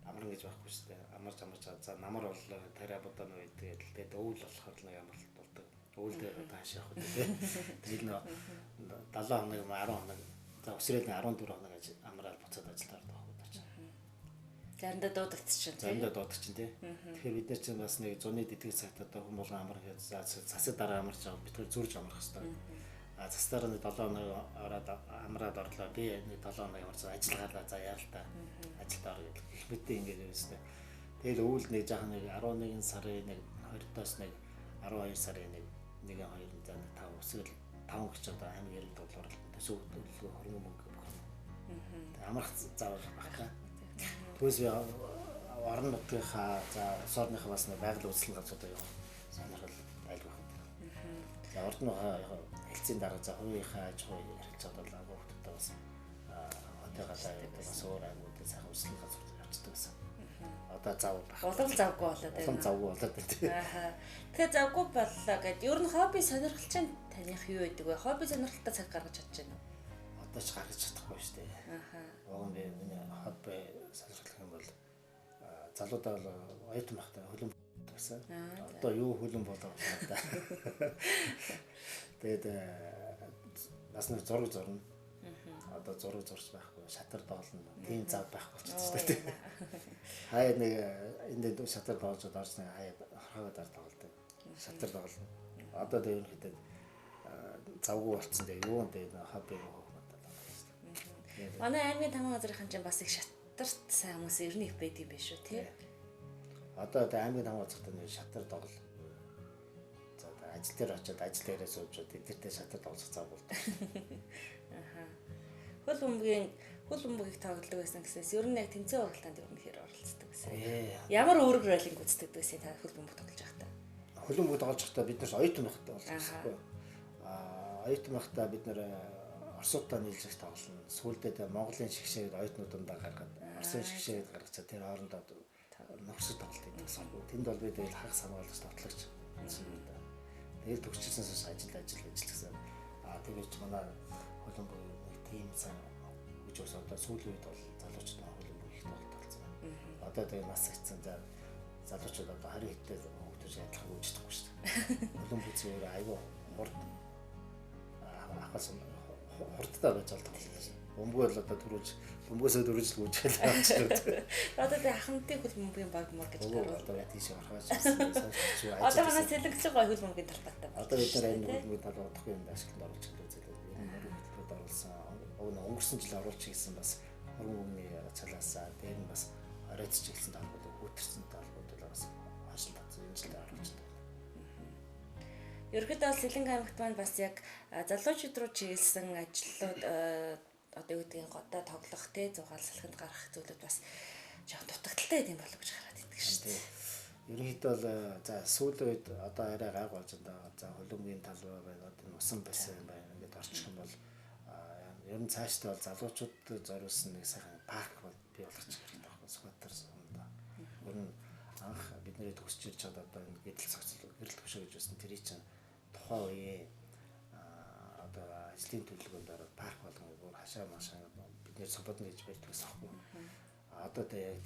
амран гэж байхгүй шүү дээ. Амарч за намар бол тариа бодог нь тэгээд өвөл болохоор нэг амралт болдог. Өвөлдөө тааш явах үү. Тэгээд нөө 7 хоног 10 хоног за өсрээд 14 хоног амраад буцаад ажилдаа ордог байж. Заримдаа дуудагдчихэв. Заримдаа дуудчихин тий. Тэгэхээр бид нар чинь бас нэг зуны дэдгэр цагт одоо хүн болгон амрах гэж засаг дараа амарч аваад бид зүрж амрах хэрэгтэй. Цастаар нэг 7 хоног ороод амраад орлоо. Би нэг 7 хоног амарсан ажиллагаалаа за яа л та. Ажилдаа орё гэх их мэдээ ингэж явсан. Тэгэл өвөл нэг жаахан нэг 11 сарын нэг 20-оос нэг 12 сарын нэг 1 2 за 5 өсгөл 5 гэж одоо амиг ярил доллар төсөв төлөвлөгөө хоригн мөнгө өгөх. Амрах заавал багтаа. Түүнээс орон нутгийнхаа за сорныхаа бас нэг байгаль үйлчлэл газруудаа явах сонирхол айлг байна. За ордныхаа хэлцийн дараа за хувийнхаа аж ахуй хэрэгцээд бол агуулгуудаа бас хотойгоо бас өөр аймагуудын сайхан үйлчлэл газрууд явцдаг гэсэн. Одоо зав байх. Улам завгүй болоод байна. Улам завгүй болоод байна. Тэгэхээр завгүй боллоо гэд ер нь хобби сонирхол чинь таних юу байдаг вэ? Хобби сонирхолтой цаг гаргаж чадж байна уу? Одоо ч гаргаж чадахгүй шүү дээ. Уг нь миний хобби сонирхол юм бол залуудаа бол оюутан байхдаа хөлөн гэсэн. Одоо юу хөлөн болоо да. Тэгээд бас нэг зураг зурна. Одоо зураг зурч байхгүй, шатар доолно. Тийм зав байхгүй болчихсон шүү дээ. Хаяа нэг энд шатар доолж орсон хаяа хаагаад доолдог. Шатар доолно. Одоо тэр ерөнхийдөө завгүй болцсон дээ. Юу нэ хобби гоох бодлоо. Манай аймгийн тамга газрынхан чинь бас их шатарт сайн хүмүүс ер нь их байдаг юм биш үү тий? Одоо аймгийн тамга газарт нэг шатар доол. За ажил дээр очиод ажил дээрээ сууж эдгэртээ шатар доолох зав болдог. Хөл бөмбөгийг тоглодог байсан гэсээс ер нь яг тэмцээн уралдаанд ер нь хэр оролцдог гэсэн. Ямар өөрөг ролинг үздэг байсан та хөл бөмбөг тоглож байхдаа? Хөл бөмбөг тоглож байхдаа бид нар оюутан байхдаа болж байгаа. Оюутан байхдаа бид нар Оросуудаа нийлж их тоглоно. Сүүлдээ Монголын шгшээд оюутнуудаа гаргаад Оросын шгшээд гаргацаа тэр хоорондоо нөхцөл тоглолт хийдэг. Тэнд бол бид хагас хамгаалагч тоглогч. Тэгээд төгсчихсэнээс ажил ажилласан. Тэгээд манай хөл бөмбөг тийм сайн гэж бас одоо сүүлийн үед бол залуучууд хөл бөмбөг их тоглолцсон. Одоо тэгээд нас агцсан залуучууд одоо харин хиттэй хөгжиж ядлах үүсчихгүй шүү дээ. Хөл бөмбөг зүгээр аюу хурд ахаас хурдтай байж болдог. Бөмбөг бол одоо бөмбөгөөсөө дөрвж л гүйжил авчихлаа. Одоо тэг ахмадын хөл бөмбөгийн баг мөр гэж гаргав. Одоо тийш орхооч гэсэн. Одоо манай сэлгэгч гоё хөл бөмбөгийн талбайтай байна. Одоо бид нар энэ хөл бөмбөгийн талбай удахгүй юм ашиглан оруулж хэлээ. Энэ оруулсан. Өнгөрсөн жил оруулж хийсэн бас хорон өмнөний цалаасаа дээр нь бас оройцч хэлсэн талбайд хөтөрсөн талбайд бол бас хашил татсан энэ жил оруулж байна. Ерөнхийдөө Сэлэнг аймагт маань бас яг залуучууд руу чиглэсэн ажлууд одоо юу гэдгийг годоо тоглох те зугаал салхинд гарах зүйлүүд бас жоохон дутагдaltaй юм болов гэж хараад идэг шүү дээ. Ерөнхийдөө бол за сүүлийн үед одоо арай гайг болж байгаа. За хөлбөмбөгийн талбай байна, одоо усан байсан юм байна. Ингээд орчих юм бол ер нь цаашдаа бол залуучуудад зориулсан нэг сайхан парк бол бий болгочих хэрэгтэй байхгүй Сүхбаатар сумда. Ер нь анх бидний төгсч ирж чадаад одоо энэ гэрэл төвшөө гэж байсан тэр чинь тухайн үеийн одоо ажлын төлөвлөгөөнд ороод парк болгоно хашаа машаа бид нэр свободно гэж барьдаг гэсэн аахгүй. Одоо тэр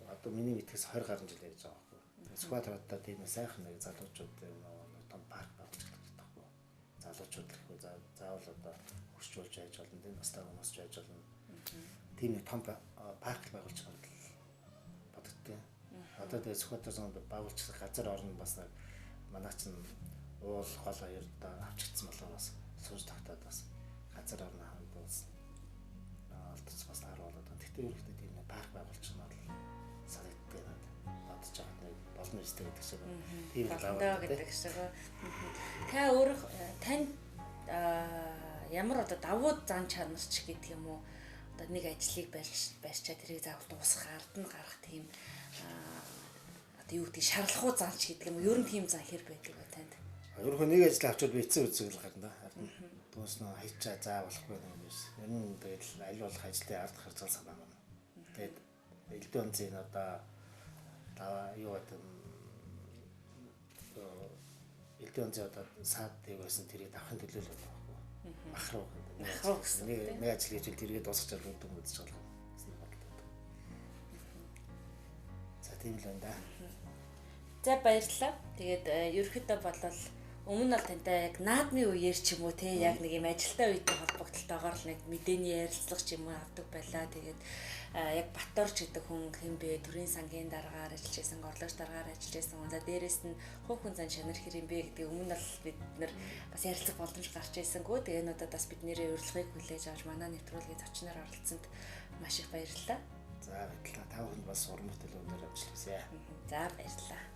одоо миний мэдхээс 20 гаруй жил ярьж байгаа аахгүй. Сквадрат одоо тийм сайхан нэг залуучууд том парк байгуулчихдаг байхгүй. Залуучууд гэхгүй заавал одоо хурж болж байж болно тийм настай хүмүүс байж болно. Тийм нэг том парк байгуулж байгаа л бодогдтой. Одоо тэгээ сквадрат байгуулчихсан газар орно бас манай чинь уул гол хоёр одоо авчигдсан болоо бас сууж тогтоод бас газар орно хамт бас алдц бас харуулдаг. Тэгтээ ерөөхдөө тийм нэг парк байгуулчих нь бол санагддаг надад. Бодож байгаа нэг болно өстэй гэдэг шиг. Тийм болондоо гэдэг шиг. Та өөр танд ямар одоо давуу зан чанар ч гэдэг юм уу? Одоо нэг ажлыг барьчаа тэрийг заавал дуусгах ард нь гарах тийм одоо юу гэдэг шаарлахуу зан ч гэдэг юм уу? Ер нь тийм зан хэр байдаг вэ танд? Өөрөөр нэг ажил авчвал бицэн үзэл гарна да. Дуус нь хайчаа заавалхгүй юм биш. Энэ нь тэгэл аль болох ажлын ард харцал санаа байна. Тэгээд элдв онцын одоо юу гэдэг элдв онцын одоо саад дээг байсан тэрийг давхын төлөөлөл байхгүй. Махруу гэдэг. Нэг ажил хийж тэргээ дуусгаж байгаа юм үзэж байгаа гэсэн бодлоо. За тийм л байна да. За баярлалаа. Тэгээд ерөөхдөө болвол өмнө нь бол тантай яг наадмын үеэр ч юм уу те яг нэг юм ажилтаа үетэй холбогдлолтойгоор л нэг мэдээний ярилцлага ч юм уу авдаг байлаа. Тэгээд яг Баторч гэдэг хүн хэн бэ? Төрийн сангийн дараагаар ажиллаж байсан, орлогч дараагаар ажиллаж байсан. За дээрэс нь хувь хүн зан чанар хэр юм бэ гэдэг өмнө нь бол бид нар бас ярилцах боломж гарч ирсэнгүй. Тэгээ надад бас бидний урилгыг хүлээж авч манай нэвтрүүлгийн зочноор оролцсонд маш их баярлалаа. За баярлалаа. Та бүхэнд бас урам хөтөл өндөр амжилт хүсье. За баярлалаа.